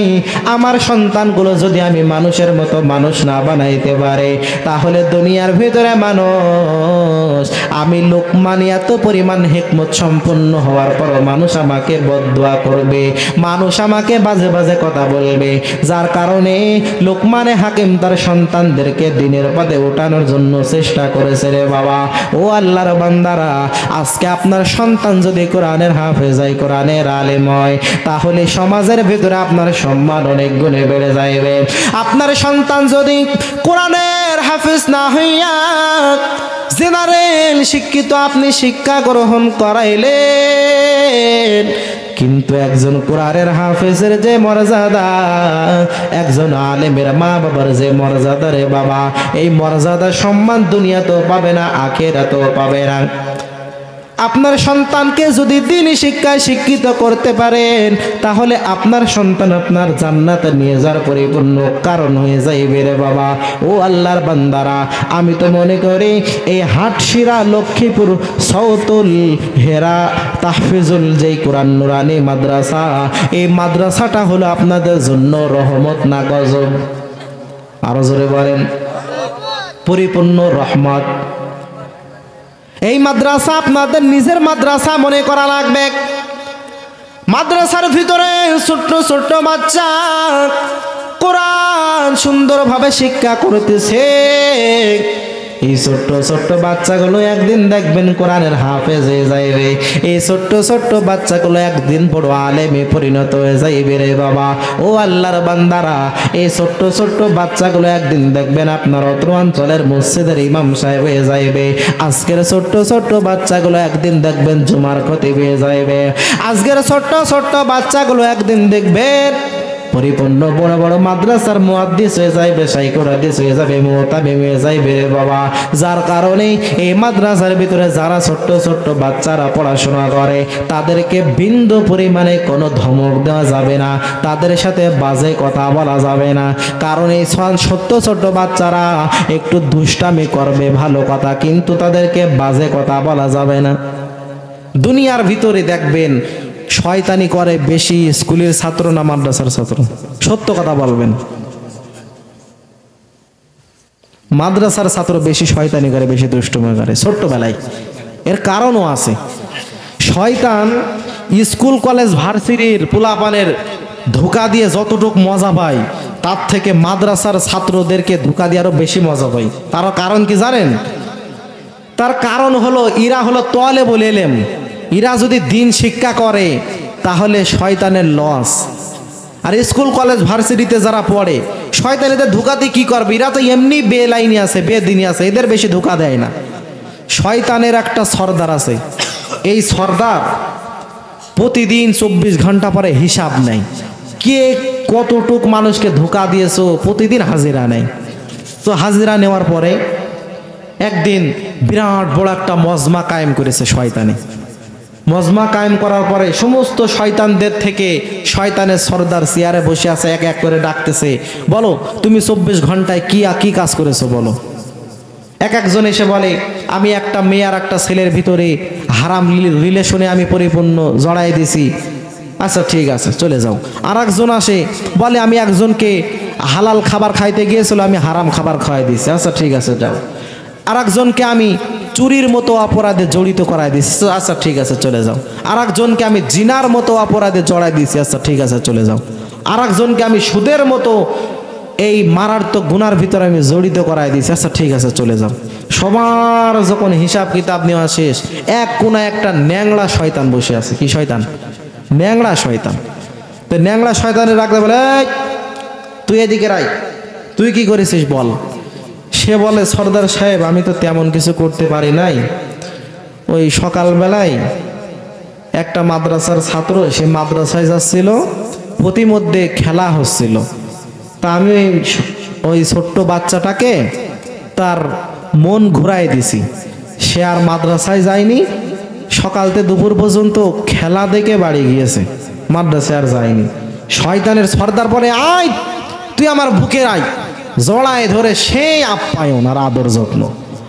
S1: আমার সন্তানগুলো যদি আমি মানুষের মতো মানুষ না বানাইতে পারে, তাহলে দুনিয়ার ভিতরে মানুষ, আমি লোকমান এত পরিমাণ হিকমত সম্পন্ন হওয়ার পর মানুষ আমাকে বদদুয়া করবে, মানুষ আমাকে বাজে বাজে কথা বলবে। যার কারণে লোকমানে হাকিম তার সন্তানদেরকে দিনের পথে ওঠানোর জন্য চেষ্টা করেছে। রে বাবা, ও আল্লাহর বান্দারা, আজকে আপনার সন্তান যদি কোরআনের হাফেজ হয়, কোরআনের আলেম হয়, তাহলে সমাজের ভিতরে আপনার সম্মান অনেক গুণে বেড়ে যাবে। আপনার সন্তান যদি কোরআনের হাফেজ না হইয়া জেনারেল শিক্ষিত আপনি শিক্ষা গ্রহণ করাইলেন, কিন্তু একজন কোরআনের হাফেজের যে মর্যাদা, একজন আলেমের মা বাবার যে মর্যাদা, রে বাবা, এই মর্যাদা সম্মান দুনিয়াতেও পাবে না, আখিরাতেও পাবে না। আপনার সন্তানকে যদি দ্বীনি শিক্ষায় শিক্ষিত করতে পারেন, তাহলে আপনার সন্তান আপনার জান্নাতে নিয়ে যাওয়ার পরিপূর্ণ কারণ হয়ে যাইবে। রে বাবা, ও আল্লাহর বান্দারা, আমি তো মনে করি এই হাটশিরা লক্ষ্মীপুর সৌতুল হেরা তাহফিজুল যেই কোরআন নুরানি মাদ্রাসা, এই মাদ্রাসাটা হলো আপনাদের জন্য রহমত না গজব? আরো জোরে বলেন, পরিপূর্ণ রহমত। এই মাদ্রাসা আপনাদের নিজের মাদ্রাসা মনে করা লাগবে। মাদ্রাসার ভিতরে ছোট্ট ছোট্ট বাচ্চা কোরআন সুন্দরভাবে শিক্ষা করতেছে। এই ছোট্ট ছোট্ট বাচ্চাগুলো একদিন দেখবেন কোরআনের হাফেজ হয়ে যাইবে। এই ছোট্ট ছোট্ট বাচ্চাগুলো একদিন বড় আলেমে পরিণত হয়ে যাইবে। রে বাবা, ও আল্লাহর বান্দারা, এই ছোট্ট ছোট্ট বাচ্চাগুলো একদিন দেখবেন আপনার অত্র অঞ্চলের মসজিদের ইমাম সাহেব হয়ে যাইবে। আজকের ছোট্ট ছোট্ট বাচ্চাগুলো একদিন দেখবেন জুমার খতিব হয়ে যাইবে। আজকের ছোট্ট ছোট্ট বাচ্চাগুলো একদিন দেখবেন পরিপূর্ণ বড় বড় মাদ্রাসার মুহাদ্দিস হয়ে যাইবে, শাইখুল হাদিস হয়ে যাবে, মুতাবিম হয়ে যাইবে। রে বাবা, যার কারণে এই মাদ্রাসার ভিতরে যারা ছোট্ট ছোট্ট বাচ্চারা পড়াশোনা করে, তাদেরকে বিন্দু পরিমাণে কোনো ধমক দেওয়া যাবে না, তাদের সাথে বাজে কথা বলা যাবে না। কারণ এই ছোট্ট ছোট্ট বাচ্চারা একটু দুষ্টামি করবে, ভালো কথা, কিন্তু তাদেরকে বাজে কথা বলা যাবে না। দুনিয়ার ভিতরে দেখবেন শয়তানি করে বেশি স্কুলের ছাত্র না মাদ্রাসার ছাত্র? সত্য কথা বলবেন। মাদ্রাসার ছাত্র বেশি শয়তানি করে, বেশি দুষ্টুমি করে ছোট্টবেলায়। এর কারণও আছে। শয়তান স্কুল কলেজ ভার্সিটির পোলাপানের ধোঁকা দিয়ে যতটুক মজা পায়, তার থেকে মাদ্রাসার ছাত্রদেরকে ধোঁকা দিয়ে আরো বেশি মজা পায়। তার কারণ কি জানেন? তার কারণ হলো ইরা হলো তালেবুল ইলম। ইরা যদি দিন শিক্ষা করে তাহলে শয়তানের লস। আর স্কুল কলেজ ভার্সিটিতে যারা পড়ে, শয়তান এদের ধোঁকা দিয়ে কি করবে? এরা তো এমনি বেলাইনি আছে, বেদিনী আছে, এদের বেশি ধোঁকা দেয় না। শয়তানের একটা সর্দার আছে, এই সর্দার প্রতিদিন 24 ঘন্টা পরে হিসাব নেয়, কে কতটুক মানুষকে ধোঁকা দিয়েছো, প্রতিদিন হাজিরা নেয়। তো হাজিরা নেওয়ার পরে একদিন বিরাট বড় একটা মজমা কায়েম করেছে শয়তানে। মজমা কায়েম করার পরে সমস্ত শয়তানদের থেকে শয়তানের সর্দার চেয়ারে বসে আছে, এক এক করে ডাকতেছে, বলো তুমি 24 ঘন্টায় কি কাজ করেছো বলো। এক একজন এসে বলে, আমি একটা মেয়ে আর একটা ছেলের ভিতরে হারাম রিলেশনে আমি পরিপূর্ণ জড়াই দিছি। আচ্ছা ঠিক আছে চলে যাও। আর একজন আসে বলে, আমি একজনকে হালাল খাবার খাইতে গিয়েছিল, আমি হারাম খাবার খাওয়াই দিছি। আচ্ছা ঠিক আছে যাও। আর একজনকে আমি চুরির মতো অপরাধে জড়িত করাই দিছি। আচ্ছা ঠিক আছে চলে যাও। আর একজনকে আমি জিনার মতো অপরাধে জড়াই দিছি। আচ্ছা ঠিক আছে চলে যাও। আর একজনকে আমি সুদের মতো এই মারাত্মক গুনার ভিতরে আমি জড়িত করাই দিছি। আচ্ছা ঠিক আছে চলে যাও। সবার যখন হিসাব কিতাব নেওয়া শেষ, এক কোনায় একটা ন্যাংলা শয়তান বসে আছে। কি শয়তান? ন্যাংলা শয়তান। তো ন্যাংলা শয়তানের রাখতে বলে, তুই এদিকে রাই, তুই কি করেছিস বল। সে বলে, সর্দার সাহেব আমি তো তেমন কিছু করতে পারি নাই, ওই সকালবেলায় একটা মাদ্রাসার ছাত্র সে মাদ্রাসায় যাচ্ছিল, প্রতিমধ্যে খেলা হচ্ছিল, তা আমি ওই ছোট্ট বাচ্চাটাকে তার মন ঘুরাই দিছি, সে আর মাদ্রাসায় যায়নি, সকালতে দুপুর পর্যন্ত খেলা দেখে বাড়ি গিয়েছে, মাদ্রাসায় আর যায়নি। শয়তানের সর্দার পরে, আয় তুই আমার বুকে আয়, জড়ায় ধরে সেই আপ্যায়ন আর আদর যত্ন,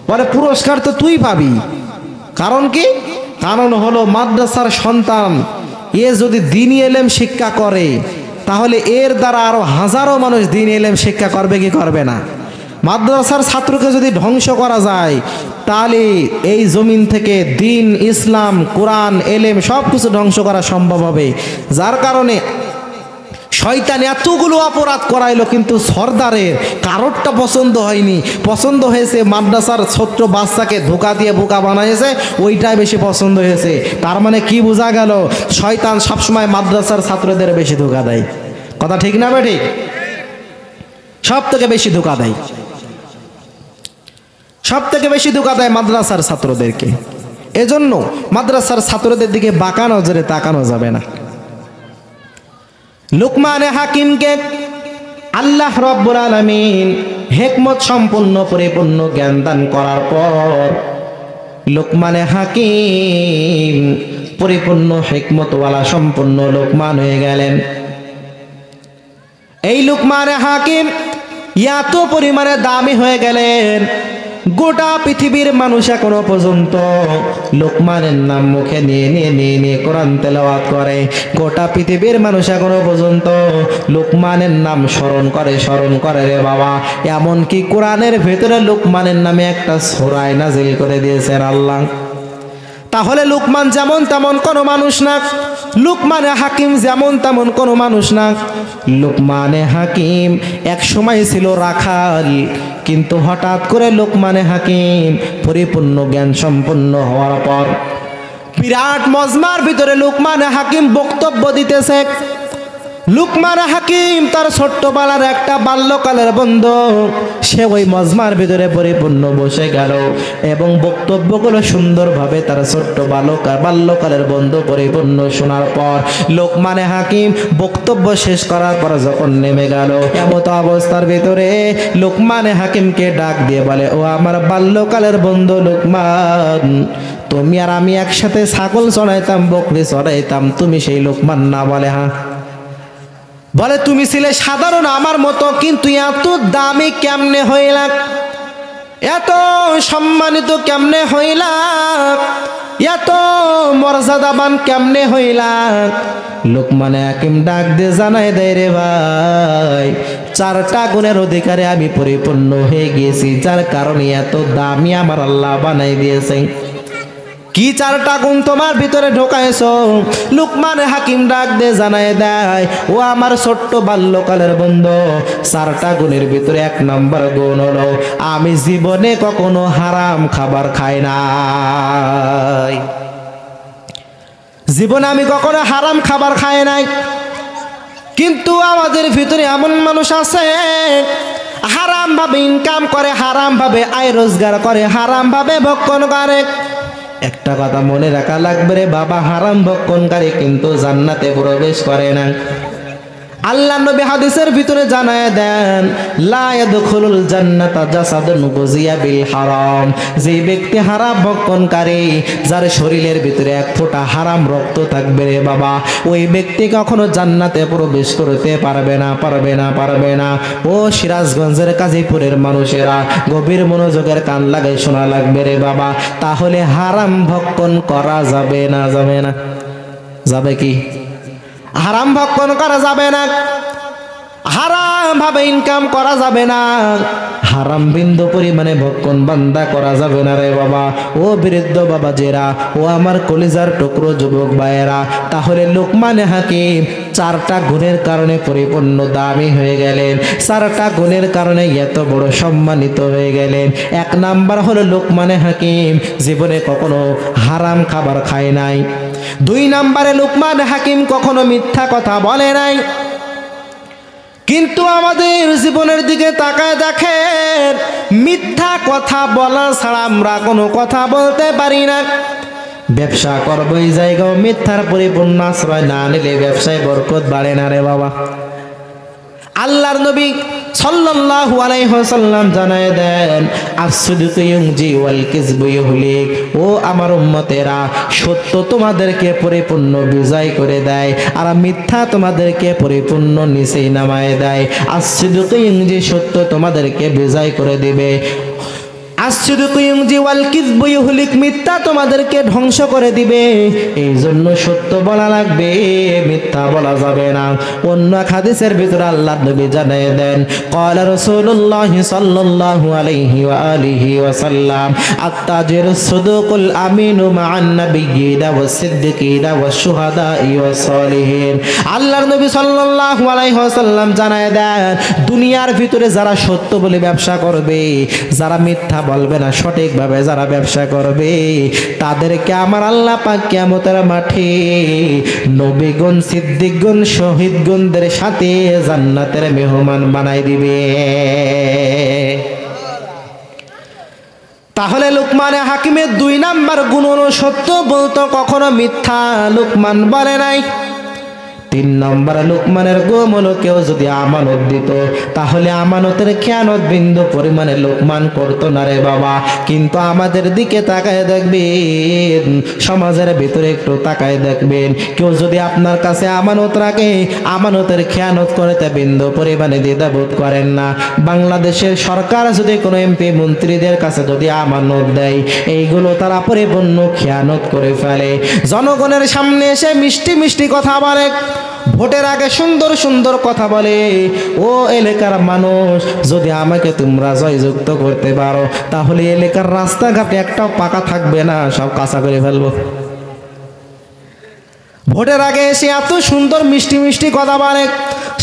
S1: বলে পুরস্কার তো তুই পাবি। কারণ কি? কারণ হলো মাদ্রাসার সন্তান এ যদি দ্বীনি ইলম শিক্ষা করে তাহলে এর দ্বারা আরো হাজারো মানুষ দ্বীনি ইলম শিক্ষা করবে কি করবে না? মাদ্রাসার ছাত্রকে যদি ধ্বংস করা যায় তাহলে এই জমিন থেকে দ্বীন, ইসলাম, কোরআন, ইলম সব কিছু ধ্বংস করা সম্ভব হবে। যার কারণে শয়তান এতগুলো অপরাধ করাইলো, কিন্তু সর্দারের কারোরটা পছন্দ হয়নি। পছন্দ হয়েছে মাদ্রাসার ছোট্ট বাচ্চাকে ধোঁকা দিয়ে বোকা বানাইছে, ওইটাই বেশি পছন্দ হয়েছে। তার মানে কি বোঝা গেল? শয়তান সবসময় মাদ্রাসার ছাত্রদের বেশি ধোঁকা দেয়। কথা ঠিক না বেঠিক? সব থেকে বেশি ধোঁকা দেয়, সব থেকে বেশি ধোঁকা দেয় মাদ্রাসার ছাত্রদেরকে। এজন্য মাদ্রাসার ছাত্রদের দিকে বাঁকা নজরে তাকানো যাবে না। লুকমানে হাকিমকে আল্লাহ রাব্বুল আলামিন হিকমত সম্পন্ন পরিপূর্ণ জ্ঞান দান করার পর লুকমানে হাকিম পরিপূর্ণ হিকমতওয়ালা সম্পন্ন লুকমান হয়ে গেলেন। এই লুকমানে হাকিম এত পরিমাণে দামি হয়ে গেলেন, গোটা পৃথিবীর মানুষ এখনো পর্যন্ত লুকমানের নাম মুখে নিয়ে কোরআন তেলাওয়াত করে। গোটা পৃথিবীর মানুষ এখনো পর্যন্ত লুকমানের নাম স্মরণ করে রে বাবা। এমনকি কোরআনের ভেতরে লুকমানের নামে একটা সূরা নাজিল করে দিয়েছেন আল্লাহ। তাহলে লুকমান যেমন তেমন কোনো মানুষ না, লুকমানে হাকিম যেমন তেমন কোনো মানুষ না। লুকমানে হাকিম এক সময় ছিল রাখাল, কিন্তু হঠাৎ করে লুকমানে হাকিম পরিপূর্ণ জ্ঞান সম্পন্ন হওয়ার পর বিরাট মজমার ভিতরে লুকমানে হাকিম বক্তব্য দিতেছে। লুকমানে হাকিম তার ছোট্টবেলার একটা বাল্যকালের বন্ধু, সে ওই মজমার ভিতরে পরিপূর্ণ বসে গেল এবং বক্তব্যগুলো সুন্দরভাবে তার ছোট্ট বাল্যকালের বন্ধু পরিপূর্ণ শোনার পর লুকমানে হাকিম বক্তব্য শেষ করার পর যখন নেমে গেল, এমত অবস্থার ভিতরে লুকমানে হাকিমকে ডাক দিয়ে বলে, ও আমার বাল্যকালের বন্ধু লুকমান, তুমি আর আমি একসাথে ছাগল চড়াইতাম, বকরি চড়াইতাম, তুমি সেই লুকমান না? বলে হ্যাঁ। বলে তুমি ছিলে সাধারণ আমার মতো, কিন্তু এত দামি কেমনে হইলাম? এত সম্মানিত কেমনে হইলাম, এত মর্যাদাবান কেমনে হইলাম? লোকমানে হাকিম ডাক দিয়ে জানাই দেয়, রে ভাই, 4টা গুণের অধিকারে আমি পরিপূর্ণ হয়ে গিয়েছি, যার কারণে এত দামি আমার আল্লাহ বানাই দিয়েছে। কি 4টা গুণ তোমার ভিতরে ঢোকাইছো? লোকমান হাকিম ডাক দিয়ে জানাই দেয়, ও আমার ছোট্ট বাল্যকালের বন্ধু, 4টা গুণের ভিতরে 1 নম্বর গুণ হলো আমি জীবনে কখনো হারাম খাবার খাই নাই। জীবনে আমি কখনো হারাম খাবার খাই নাই। কিন্তু আমাদের ভিতরে এমন মানুষ আছে হারাম ভাবে ইনকাম করে, হারাম ভাবে আয় রোজগার করে, হারাম ভাবে ভক্ষণ করে। একটা কথা মনে রাখা লাগবে রে বাবা, হারাম ভক্ষণকারী কিন্তু জান্নাতে প্রবেশ করে না। আল্লাহ নবী হাদিসের ভিতরে জানায় দেন, লা ইয়াদখুলুল জান্নাতা জাসাদুন গুযিয়া বিল হারাম। যে ব্যক্তি হারাম ভক্ষণকারী, যার শরীরের ভিতরে 1 ফোঁটা হারাম রক্ত থাকবে রে বাবা, ওই ব্যক্তি কখনো জান্নাতে প্রবেশ করতে পারবে না, পারবে না, পারবে না। ও সিরাজগঞ্জের কাজীপুরের মানুষেরা, গভীর মনোযোগের কান লাগাই শোনা লাগবে রে বাবা। তাহলে হারাম ভক্ষণ করা যাবে না? যাবে না? যাবে কি? হারাম ভক্ষণ করা যাবে না, হারাম ভাবে ইনকাম করা যাবে না, হারাম বিন্দু পরিমাণে ভক্ষণ বান্দা করা যাবে না রে বাবা। ও বৃদ্ধ বাবা জেরা, ও আমার কলিজার টুকরো যুবক ভাইয়েরা, তাহলে লোকমান হাকিম 4টা গুণের কারণে পরিপূর্ণ দামি হয়ে গেলেন, 4টা গুণের কারণে এত বড় সম্মানিত হয়ে গেলেন। 1 নাম্বার হলো লোকমান হাকিম জীবনে কখনো হারাম খাবার খায় নাই। 2 নাম্বারে লোকমান হাকিম কখনো মিথ্যা কথা বলে নাই। কিন্তু আমাদের জীবনের দিকে তাকায় দেখেন, মিথ্যা কথা বলা ছাড়া আমরা কোনো কথা বলতে পারি না। ব্যবসা করবো, এই জায়গাও মিথ্যার পরিপূর্ণ আশ্রয় না নিলে ব্যবসায় বরকত বাড়ে না রে বাবা। আল্লাহর নবী সাল্লাল্লাহু আলাইহি ওয়াসাল্লাম জানায় দেন, as-sidqu yunji wal kizbu yuhlik। ও আমার উম্মতেরা, সত্য তোমাদেরকে পরিপূর্ণ বিজয় করে দেয়, আর মিথ্যা তোমাদেরকে পরিপূর্ণ নিচেই নামায় দেয়। as-sidqu yunji, সত্য তোমাদেরকে বিজয় করে দিবে। as-sidqu yunji wal kizbu yuhlik, মিথ্যা তোমাদেরকে ধ্বংস করে দিবে। এই জন্য সত্য বলা লাগবে, মিথ্যা বলা যাবে না। অন্য হাদিসের ভিতরে আল্লাহর নবী জানিয়ে দেন, ক্বালা রাসূলুল্লাহ সাল্লাল্লাহু আলাইহি ওয়া আলিহি ওয়াসাল্লাম, আত-তাজিরুস সাদুকুল আমিনু মা'আন নাবিয়্যিনা ওয়াস-সিদ্দিকিনা ওয়াশ-শুহাদা'i ওয়াস-সালিহিন। আল্লাহর নবী সাল্লাল্লাহু আলাইহি ওয়াসাল্লাম জানিয়ে দেন, দুনিয়ার ভিতরে যারা সত্য বলে ব্যবসা করবে, যারা মিথ্যা বলবে না, সঠিকভাবে যারা ব্যবসা করবে, তাদেরকে আমার আল্লাহ পাক কিয়ামতের মাঠে নবীগণ, সিদ্দিকগণ, শহীদগণদের সাথে জান্নাতের মেহমান বানাই দিবে। তাহলে লোকমান হাকিমের 2 নাম্বার গুণ হলো সত্য বলতো, কখনো মিথ্যা লোকমান বলে নাই। 3 নম্বর লোকমানের গুণ হলো, কেউ যদি আমানত দিত, তাহলে আমানতের খেয়ানত বিন্দু পরিমাণে লোকমান করতো না রে বাবা। কিন্তু আমাদের দিকে তাকায় দেখবেন, সমাজের ভিতরে একটু তাকায় দেখবেন, কেউ যদি আপনার কাছে আমানত রাখে, আমানতের খেয়ানত করতে বিন্দু পরিমাণে দ্বিধাবোধ করেন না। বাংলাদেশের সরকার যদি কোনো এমপি মন্ত্রীদের কাছে যদি আমানত দেয়, এইগুলো তারা পরিপূর্ণ খেয়ানত করে ফেলে। জনগণের সামনে এসে মিষ্টি মিষ্টি কথা বলে, ভোটের আগে সুন্দর সুন্দর কথা বলে, ও এলাকার মানুষ, যদি আমাকে তোমরা জয়যুক্ত করতে পারো, তাহলে এলাকার রাস্তাঘাটে একটাও পাকা থাকবে না, সব কাঁচা করে ফেলবো। ভোটের আগে এসে এত সুন্দর মিষ্টি মিষ্টি কথা বলে,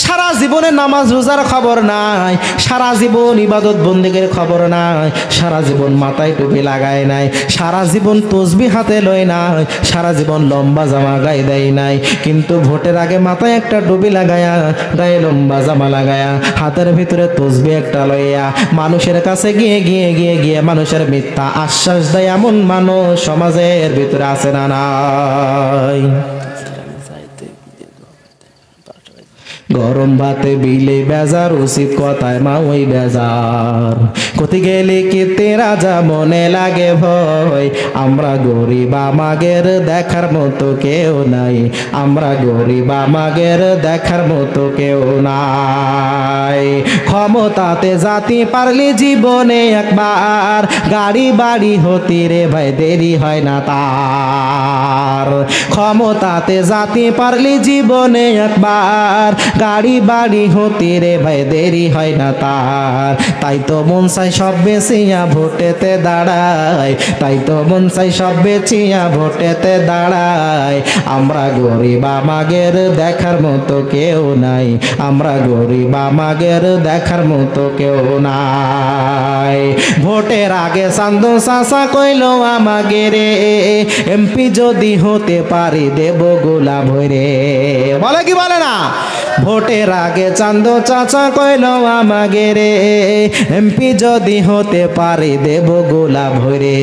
S1: সারা জীবনে নামাজ রোজার খবর নাই, সারা জীবন ইবাদত বন্দেগের খবর নাই, সারা জীবন মাথায় টুপি লাগায় নাই, সারা জীবন তসবিহ হাতে লয় নাই, সারা জীবন লম্বা জামা গায়ে দেয় নাই। কিন্তু ভোটের আগে মাথায় একটা টুপি লাগায়া, গায়ে লম্বা জামা লাগায়া, হাতের ভিতরে তসবিহ একটা লইয়া মানুষের কাছে গিয়ে গিয়ে গিয়ে গিয়ে মানুষের মিথ্যা আশ্বাস দেয়, এমন মানুষ সমাজের ভিতরে আছে না নাই? গরম ভাতে বিলে বেজার, উচিত কথায় মা ওই বেজার, কোথি গেলে কি তেরা যা মনে লাগে ভয়, আমরা গরিব আমাগের দেখার মতো কেউ নাই, আমরা গরিব আমাগের দেখার মতো কেউ নাই। ক্ষমতাতে জাতি পারলে জীবনে একবার গাড়ি বাড়ি হতে রে ভাই দেরি হয় না তার। ক্ষমতাতে জাতি পারলে জীবনে একবার গাড়ি বাড়ি হতে রে ভাই দেরি হয় না তার। তাই তো মন চাই সব বেচিয়া ভোটেতে দাঁড়ায়, তাই তো মন চাই সব বেচিয়া ভোটেতে দাঁড়ায়। আমরা গরিব আমাদের দেখার মতো কেউ নাই, আমরা গরিব আমাদের দেখার মতো কেউ নাই। ভোটের আগে চান্দু চাচা কইল আমাকে রে, এমপি যদি হতে পারি দেব গোলা ভরে। বলে কি বলে না? ভোটের আগে চান্দু চাচা কইল আমাকে রে, এমপি যদি হতে পারি দেব গোলা ভরে।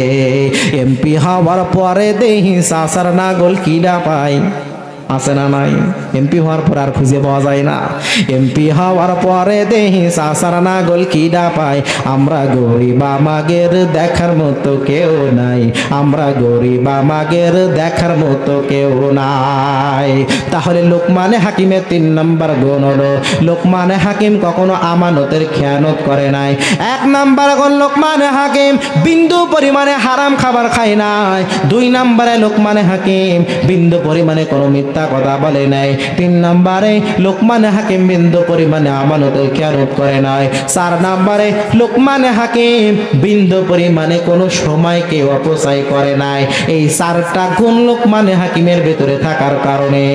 S1: এমপি হওয়ার পরে দেহি চাচার নাগল কিনা পাই, আছে না নাই? এমপি হওয়ার পর আর খুঁজে পাওয়া যায় না। এমপি হওয়ার পরে দেহি চাচার নাগল কিনা পাই। আমরা গরিব আমাদের দেখার মতো কেউ নাই, আমরা গরিব আমাদের দেখার মতো কেউ নাই। তাহলে লোকমানে হাকিমের 3 নম্বর গুণ হলো, লোকমানে হাকিম কখনো আমানতের খেয়ানত করে নাই। 1 নম্বর গুণ, লোকমানে হাকিম বিন্দু পরিমাণে হারাম খাবার খায় নাই। 2 নম্বরে লোকমানে হাকিম বিন্দু পরিমাণে কোনো মিথ্যা কথা বলে নাই। 3 নম্বরে লোকমানে হাকিম বিন্দু পরিমাণে আমানতের খেয়ানত করে নাই। 4 নম্বরে লোকমানে হাকিম বিন্দু পরিমাণে কোনো সময়কে অপচয় করে নাই। এই 4টা গুণ লোকমানে হাকিমের ভিতরে থাকার কারণে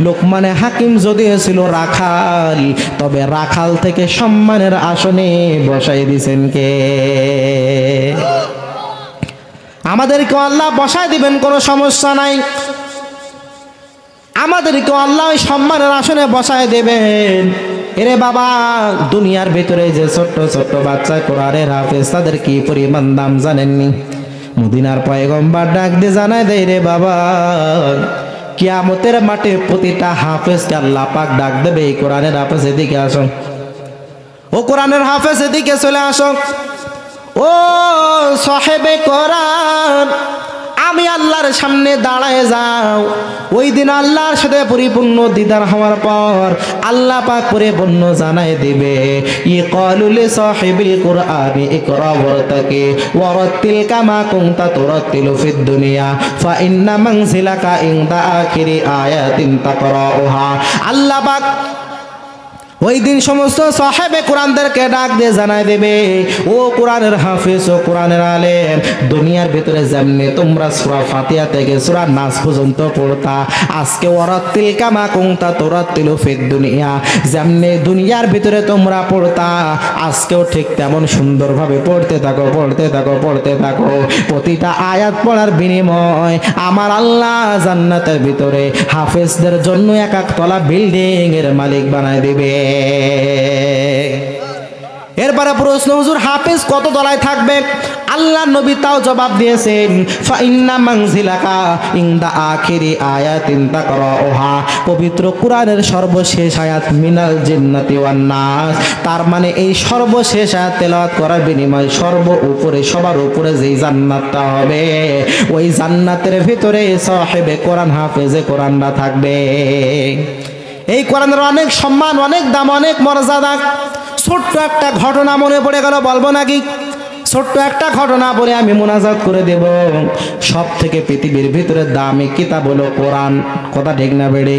S1: লোকমানে হাকিম যদিও ছিল রাখাল, তবে রাখাল থেকে সম্মানের আসনে বসাই দিয়েছেন কে? আমাদেরকে আল্লাহ বসায় দিবেন, কোনো সমস্যা নাই। আমাদেরকে আল্লাহ সম্মানের আসনে বসায় দেবেন। এরে বাবা, দুনিয়ার ভিতরে যে ছোট্ট ছোট্ট বাচ্চা কোরআনের হাফেজ, তাদের কি পরিমাণ দাম জানেননি? মদিনার পয়গম্বর ডাক দিয়ে জানায় দেয়, রে বাবা, কিয়ামতের মাঠে প্রতিটা হাফেজকে আল্লাহ পাক ডাক দেবে, এই কোরআনের হাফেজ এদিকে আসো, ও কোরআনের হাফেজ এদিকে চলে আসো, ও সাহেবে কোরআন, আমি আল্লাহর সামনে দাঁড়ায় যাও। ওই দিন আল্লাহর সাথে পরিপূর্ণ দিদার হওয়ার পর আল্লাহ পাক পরিপূর্ণ জানায় দিবে, ইকালু লি সাহিবিল কুরআনি ইকরা ওয়ারতাকি ওয়ারাতিল কামা কুনতা তুরাতিলু ফিদ দুনিয়া ফা ইন্না মানজিলাকা ইনদা আখিরি আয়াতিন তাকরাউহা। আল্লাহ পাক ওই দিন সমস্ত সাহেবে কোরআনদেরকে ডাক দিয়ে জানাই দেবে, ও কোরআনের হাফেজ, ও কোরআনের আলেম, দুনিয়ার ভিতরে যেমনি তোমরা সূরা ফাতিহা থেকে সূরা নাস পর্যন্ত পড়তা, আজকে ওয়ারাতিল কামা কুনতা তুরাতিলু ফিদ দুনিয়া, যেমনি দুনিয়ার ভিতরে তোমরা পড়তা, আজকেও ঠিক তেমন সুন্দরভাবে পড়তে থাকো, পড়তে থাকো, পড়তে থাকো। প্রতিটা আয়াত পড়ার বিনিময় আমার আল্লাহ জান্নাতের ভিতরে হাফেজদের জন্য 1 তলা বিল্ডিং এর মালিক বানায় দিবে। এরপরে প্রশ্ন, হুজুর হাফেজ কত তলায় থাকবে? আল্লাহ নবী তাও জবাব দিয়েছেন, ফা ইন্না মানজিলাকা ইনদা আখিরি আয়াতিন তাকরাউহা, পবিত্র কোরআনের সর্বশেষ আয়াত মিনাল জিন্নাতি ওয়ান নাস, তার মানে এই সর্বশেষ আয়াত তেলাওয়াত করার বিনিময়ে সর্ব উপরে, সবার উপরে যেই জান্নাতটা হবে, ওই জান্নাতের ভিতরে সাহেবে কোরআন হাফেজে কোরআনরা থাকবে। এই কোরআনের অনেক সম্মান, অনেক দাম, অনেক মর্যাদা। ছোট্ট একটা ঘটনা মনে পড়ে গেল, বলবো নাকি? ছোট্ট একটা ঘটনা বলে আমি মুনাজাত করে দেব। সব থেকে পৃথিবীর ভিতরে দামি কিতাব হলো কোরআন। কথা ঠিক না বেড়ে?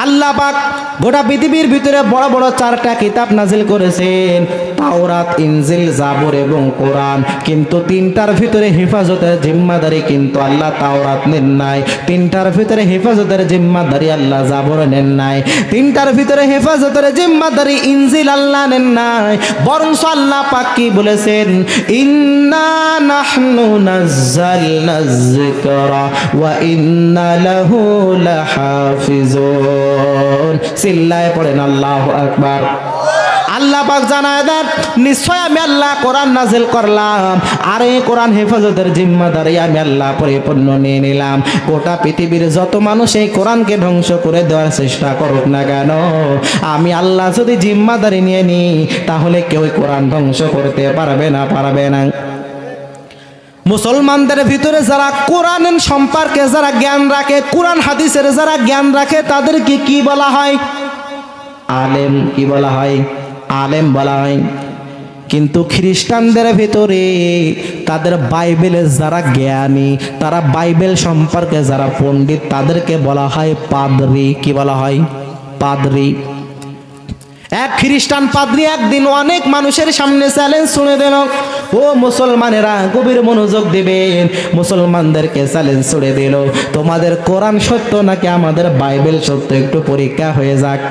S1: আল্লাহ পাক গোটা পৃথিবীর ভিতরে বড় বড় 4টা কিতাব নাজিল করেছেন, তাওরাত, ইনজিল, জাবুর এবং কোরআন। কিন্তু 3টার ভিতরে হেফাজতের জিম্মাদারি কিন্তু আল্লাহ তাওরাত নেন নাই, 3টার ভিতরে হেফাজতের জিম্মাদারি আল্লাহ জাবুর নেন নাই, 3টার ভিতরে হেফাজতের জিম্মাদারি ইনজিল আল্লাহ নেন নাই। বরং আল্লাহ পাক কি বলেছেন, ইন্না নাহনু নাযালনায যিকরা ওয়া ইন্না লাহু লাহাফিজুন। চিল্লায় পড়েন আল্লাহু আকবার। আল্লাহ পাক জানায় দেন, নিশ্চয় আমি আল্লাহ কোরআন নাজিল করলাম, আর এই কোরআন হেফাজতের জিম্মাদারি আমি আল্লাহ পরিপূর্ণ নিয়ে নিলাম। গোটা পৃথিবীর যত মানুষ এই কোরআনকে ধ্বংস করে দেওয়ার চেষ্টা করুক না কেন, আমি আল্লাহ যদি জিম্মাদারি নিয়ে নিই, তাহলে কেউ কোরআন ধ্বংস করতে পারবে না, পারবে না। মুসলমানদের ভিতরে যারা কোরআন সম্পর্কে যারা জ্ঞান রাখে, কোরআন হাদিসের যারা জ্ঞান রাখে, তাদেরকে কি বলা হয়? আলেম। কি বলা হয়? আলেম বলা হয়। কিন্তু খ্রিস্টানদের ভিতরে তাদের বাইবেলের যারা জ্ঞানী, তারা বাইবেল সম্পর্কে যারা পণ্ডিত, তাদেরকে বলা হয় পাদ্রী। কি বলা হয়? পাদ্রী। এক খ্রিস্টান পাদ্রী একদিন অনেক মানুষের সামনে চ্যালেঞ্জ শুনে দিল, ও মুসলমানেরা গভীর মনোযোগ দিবেন। মুসলমানদেরকে চ্যালেঞ্জ ছুড়ে দিল, তোমাদের কোরআন সত্য নাকি আমাদের বাইবেল সত্য, একটু পরীক্ষা হয়ে যাক।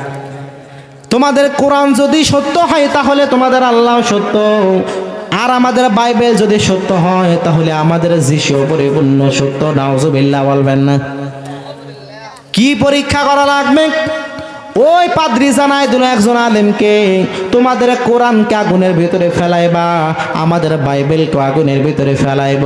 S1: তোমাদের কোরআন যদি সত্য হয় তাহলে তোমাদের আল্লাহ সত্য, আর আমাদের বাইবেল যদি সত্য হয় তাহলে আমাদের যিশু পরিপূর্ণ সত্য। নাউজুবিল্লাহ বলবেন না? কি পরীক্ষা করা লাগবে? ওই পাদ্রী জানাই দিল একজন আলেমকে, তোমাদের কোরআনকে আগুনের ভিতরে ফেলাইবা, আমাদের বাইবেলকে আগুনের ভিতরে ফেলাইব।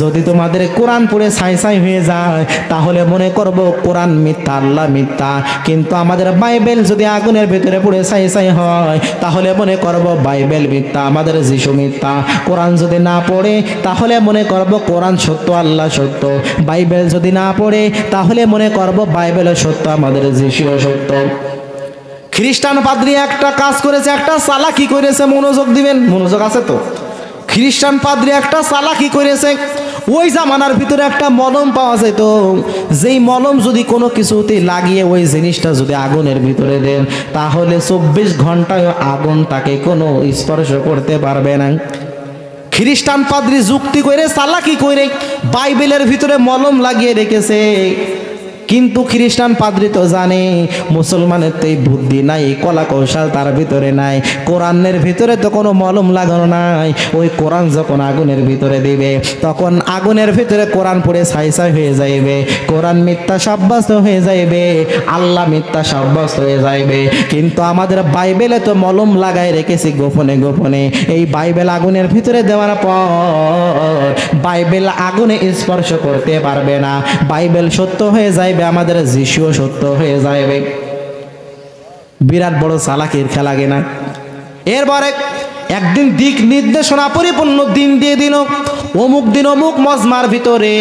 S1: যদি তোমাদের কোরআন পড়ে ছাই ছাই হয়ে যায় তাহলে মনে করব কোরআন মিথ্যা, আল্লাহ মিথ্যা। কিন্তু আমাদের বাইবেল যদি আগুনের ভিতরে পড়ে ছাই ছাই হয় তাহলে মনে করব বাইবেল মিথ্যা, আমাদের যিশু মিথ্যা। কোরআন যদি না পড়ে তাহলে মনে করব কোরআন সত্য, আল্লাহ সত্য। বাইবেল যদি না পড়ে তাহলে মনে করব বাইবেল সত্য, আমাদের যিশু সত্য। খ্রিস্টান পাদ্রী একটা কাজ করেছে, একটা চালাকি করেছে। মনোযোগ দিবেন, মনোযোগ আছে তো? খ্রিস্টান পাদ্রী একটা চালাকি করেছে। ওই জামানার ভিতরে একটা মলম পাওয়া যেত, যেই মলম যদি কোনো কিছুতে লাগিয়ে ওই জিনিসটা যদি আগুনের ভিতরে দেন তাহলে 24 ঘন্টায় আগুন তাকে কোনো স্পর্শ করতে পারবে না। খ্রিস্টান পাদ্রী যুক্তি করে, চালাকি করে বাইবেলের ভিতরে মলম লাগিয়ে রেখেছে। কিন্তু খ্রিস্টান পাদ্রী তো জানে মুসলমানের তো এই বুদ্ধি নাই, কলা কৌশল তার ভিতরে নাই। কোরআনের ভিতরে তো কোনো মলম লাগানো নাই। ওই কোরআন যখন আগুনের ভিতরে দিবে তখন আগুনের ভিতরে কোরআন পড়ে ছাই ছাই হয়ে যাইবে, কোরআন মিথ্যা সাব্যস্ত হয়ে যাইবে, আল্লাহ মিথ্যা সাব্যস্ত হয়ে যাইবে। কিন্তু আমাদের বাইবেলে তো মলম লাগাই রেখেছি গোপনে গোপনে। এই বাইবেল আগুনের ভিতরে দেওয়ার পর বাইবেল আগুনে স্পর্শ করতে পারবে না, বাইবেল সত্য হয়ে যাইবে, আমাদের যিশুও সত্য হয়ে যাবে। বিরাট বড় চালাকির খেলা কিনা। এরপরে একদিন দিক নির্দেশনা পরিপূর্ণ দিন দিয়ে দিল, অমুক দিন অমুক মজমার ভিতরে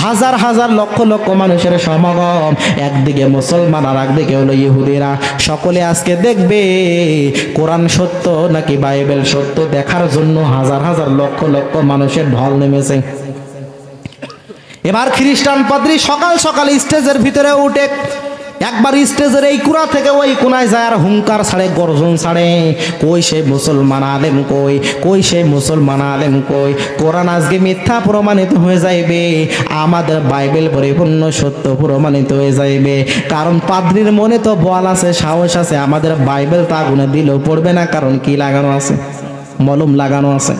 S1: হাজার হাজার লক্ষ লক্ষ মানুষের সমাগম। একদিকে মুসলমান আর একদিকে হলো ইহুদিরা। সকলে আজকে দেখবে কোরআন সত্য নাকি বাইবেল সত্য দেখার জন্য হাজার হাজার লক্ষ লক্ষ মানুষের ঢল নেমেছে। এবার খ্রিস্টান পাদ্রী সকাল সকাল স্টেজের ভিতরে উঠে একবার স্টেজের এই কোণা থেকে ওই কোণায় যায় আর হুঙ্কার ছাড়ে, গর্জন ছাড়ে, কই সেই মুসলমান আলেম কই, কই সেই মুসলমান আলেম কই, কোরআন আজকে মিথ্যা প্রমাণিত হয়ে যাইবে, আমাদের বাইবেল পরিপূর্ণ সত্য প্রমাণিত হয়ে যাইবে। কারণ পাদ্রীর মনে তো বল আছে, সাহস আছে, আমাদের বাইবেল তো আগুনে দিলেও পড়বে না, কারণ কি লাগানো আছে? মলম লাগানো আছে।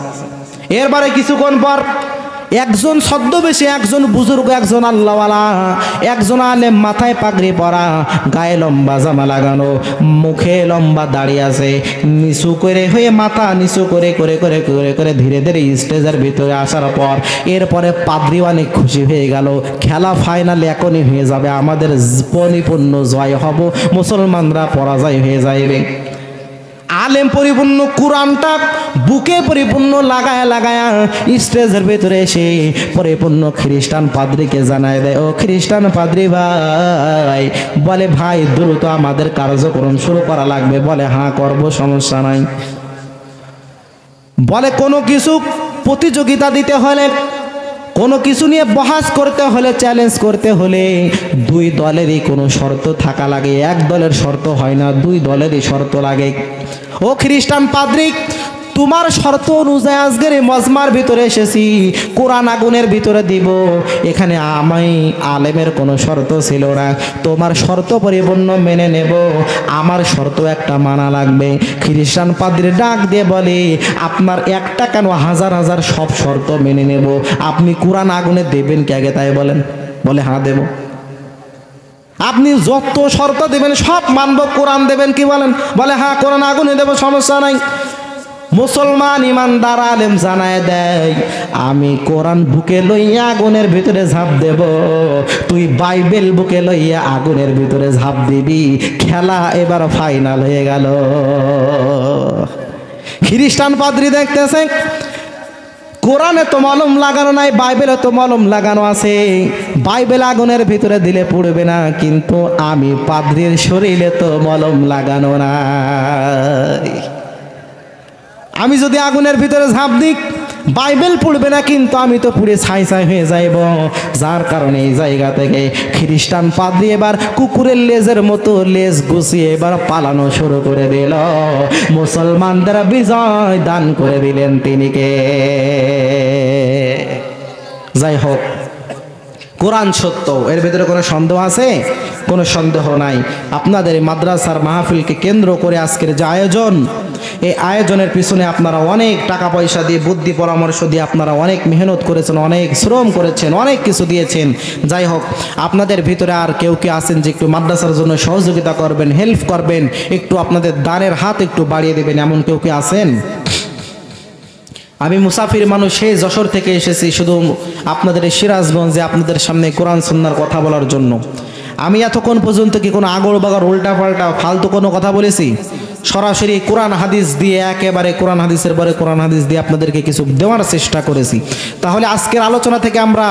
S1: এরপরে কিছুক্ষণ পর একজন ছদ্মবেশী, একজন বুজুর্গ, একজন আল্লাহওয়ালা, একজন আলেম, মাথায় পাগড়ি পরা, গায়ে লম্বা জামা লাগানো, মুখে লম্বা দাড়ি আছে, নিচু করে হয়ে মাথা নিচু করে করে করে করে করে ধীরে ধীরে স্টেজের ভিতরে আসার পর এরপরে পাদ্রী অনেক খুশি হয়ে গেল। খেলা ফাইনাল এখনই হয়ে যাবে, আমাদের পরিপূর্ণ জয় হব, মুসলমানরা পরাজয় হয়ে যাইবে। আলেম পরিপূর্ণ কোরআনটা বুকে পরিপূর্ণ লাগায়া লাগায়া স্টেজের ভেতরে এসে পরিপূর্ণ খ্রিস্টান পাদ্রীকে জানায় দেয়, ও খ্রিস্টান পাদ্রী ভাই, বলে ভাই দ্রুত আমাদের কার্যক্রম শুরু করা লাগবে। বলে হ্যাঁ করব, সমস্যা নাই। বলে কোনো কিছু প্রতিযোগিতা দিতে হলে, কোনো কিছু নিয়ে বহাস করতে হলে, চ্যালেঞ্জ করতে হলে দুই দলেরই কোনো শর্ত থাকা লাগে। এক দলের শর্ত হয় না, দুই দলেরই শর্ত লাগে। ও খ্রিস্টান পাদ্রী, তোমার শর্ত অনুযায়ী আজকের এই মজমার ভিতরে এসেছি, কোরআন আগুনের ভিতরে দিব। এখানে আমি আলেমের কোনো শর্ত ছিল না, তোমার শর্ত পরিপূর্ণ মেনে নেব, আমার শর্ত একটা মানা লাগবে। খ্রিস্টান পাদ্রী ডাক দিয়ে বলে, আপনার একটা কেন হাজার হাজার সব শর্ত মেনে নেব, আপনি কোরআন আগুনে দেবেন কি আগে তাই বলেন? বলে হ্যাঁ দেব। আপনি যত শর্ত দেবেন সব মানব, কোরআন দেবেন কি বলেন? বলে হ্যাঁ কোরআন আগুনে দেব, সমস্যা নাই। মুসলমান ইমানদার আলেম জানায় দেয়, আমি কোরআন বুকে লইয়া আগুনের ভিতরে ঝাঁপ দেব, তুই বাইবেল বুকে লইয়া আগুনের ভিতরে ঝাঁপ দিবি। খেলা এবার ফাইনাল হয়ে গেল। খ্রিস্টান পাদ্রী দেখতেছে কোরআনে তো মলম লাগানো নাই, বাইবেলে তো মলম লাগানো আছে, বাইবেল আগুনের ভিতরে দিলে পড়বে না, কিন্তু আমি পাদ্রীর শরীরে তো মলম লাগানো নাই। আমি যদি আগুনের ভিতরে ঝাঁপ দিই, বাইবেল পড়বে না, কিন্তু আমি তো পুড়ে ছাই ছাই হয়ে যাইব। যার কারণে এই জায়গা থেকে খ্রিস্টান পাদ্রী এবার কুকুরের লেজের মতো লেজ গুছিয়ে এবার পালানো শুরু করে দিল। মুসলমানদের বিজয় দান করে দিলেন তিনি কে? যাই হোক, কোরআন সত্য, এর ভিতরে কোনো সন্দেহ আছে? কোনো সন্দেহ নাই। আপনাদের এই মাদ্রাসার মাহফিলকে কেন্দ্র করে আজকের যে আয়োজন, এই আয়োজনের পিছনে আপনারা অনেক টাকা পয়সা দিয়ে, বুদ্ধি পরামর্শ দিয়ে আপনারা অনেক মেহনত করেছেন, অনেক শ্রম করেছেন, অনেক কিছু দিয়েছেন। যাই হোক, আপনাদের ভিতরে আর কেউ কে আছেন যে একটু মাদ্রাসার জন্য সহযোগিতা করবেন, হেল্প করবেন, একটু আপনাদের দানের হাত একটু বাড়িয়ে দেবেন, এমন কেউ কে আছেন? আমি মুসাফির মানুষ, সেই যশোর থেকে এসেছি শুধু আপনাদের এই সিরাজগঞ্জে আপনাদের সামনে কোরআন সুন্নাহর কথা বলার জন্য। আমি এতক্ষণ পর্যন্ত কি কোনো আগড় বাগড় উল্টা পাল্টা ফালতু কোনো কথা বলেছি? সরাসরি কোরআন হাদিস দিয়ে, একেবারে কোরআন হাদিসের পরে কোরআন হাদিস দিয়ে আপনাদেরকে কিছু দেওয়ার চেষ্টা করেছি। তাহলে আজকের আলোচনা থেকে আমরা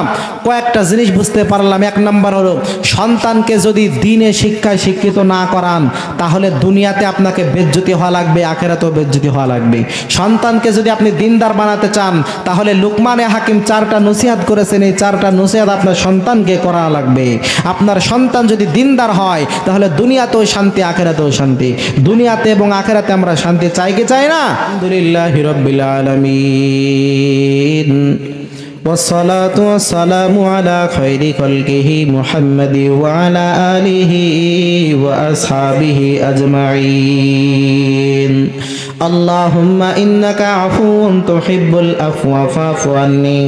S1: কয়েকটা জিনিস বুঝতে পারলাম। এক নম্বর হলো, সন্তানকে যদি দ্বীনে শিক্ষায় শিক্ষিত না করান, তাহলে দুনিয়াতে আপনাকে বেজ্জতি হওয়া লাগবে, আখিরাতেও বেজ্জতি হওয়া লাগবে। সন্তানকে যদি আপনি দিনদার বানাতে চান, তাহলে লুকমানে হাকিম 4টা নসিহত করেছেন, এই 4টা নসিহত আপনার সন্তানকে করা লাগবে। আপনার সন্তান যদি দিনদার হয়, তাহলে দুনিয়াতেও শান্তি, আখিরাতেও শান্তি। দুনিয়াতে এবং আখিরাতে আমরা শান্তি চাই কি চাই না? আলহামদুলিল্লাহি রাব্বিল আলামিন, والصلاة والسلام على خير خلقه محمد وعلى آله وأصحابه أجمعين. اللهم إنك عفو تحب العفو فاعف عني.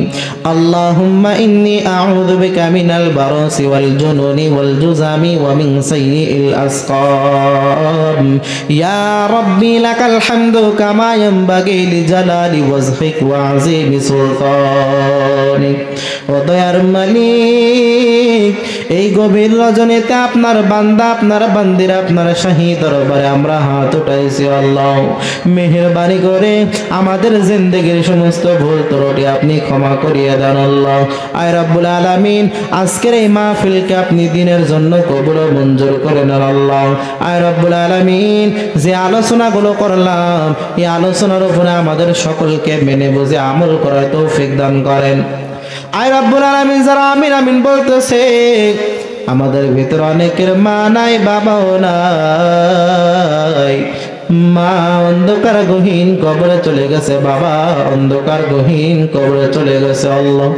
S1: اللهم إني أعوذ بك من البرص والجنون والجذام ومن سيء الأسقام. يا ربي لك الحمد كما ينبغي لجلال وجهك وعظيم سلطانك. ও দয়ার মালিক, এই গভীর রজনীতে আপনার বান্দা, আপনার বান্দিরা আপনার শাহী দরবারে আমরা হাত উঠাইছি। আল্লাহ, মেহেরবানি করে আমাদের জিন্দেগির সমস্ত ভুল ত্রুটি আপনি ক্ষমা করিয়ে দেন। আল্লাহ, আয় রব্বুল আলামিন, আজকের এই মাহফিলকে আপনি দিনের জন্য কবুল ও মঞ্জুর করে নেন। আল্লাহ, আয় রব্বুল আলামিন, যে আলোচনাগুলো করলাম, এই আলোচনার উপরে আমাদের সকলকে মেনে বুঝে আমল করার তৌফিক দান করেন। আয় রব্বুল আলামিন, যারা আমিন আমিন বলতেছে, আমাদের ভিতর অনেকের মা নাই, বাবাও নাই। মা অন্ধকার গহীন কবরে চলে গেছে, বাবা অন্ধকার গহীন কবরে চলে গেছে। আল্লাহ,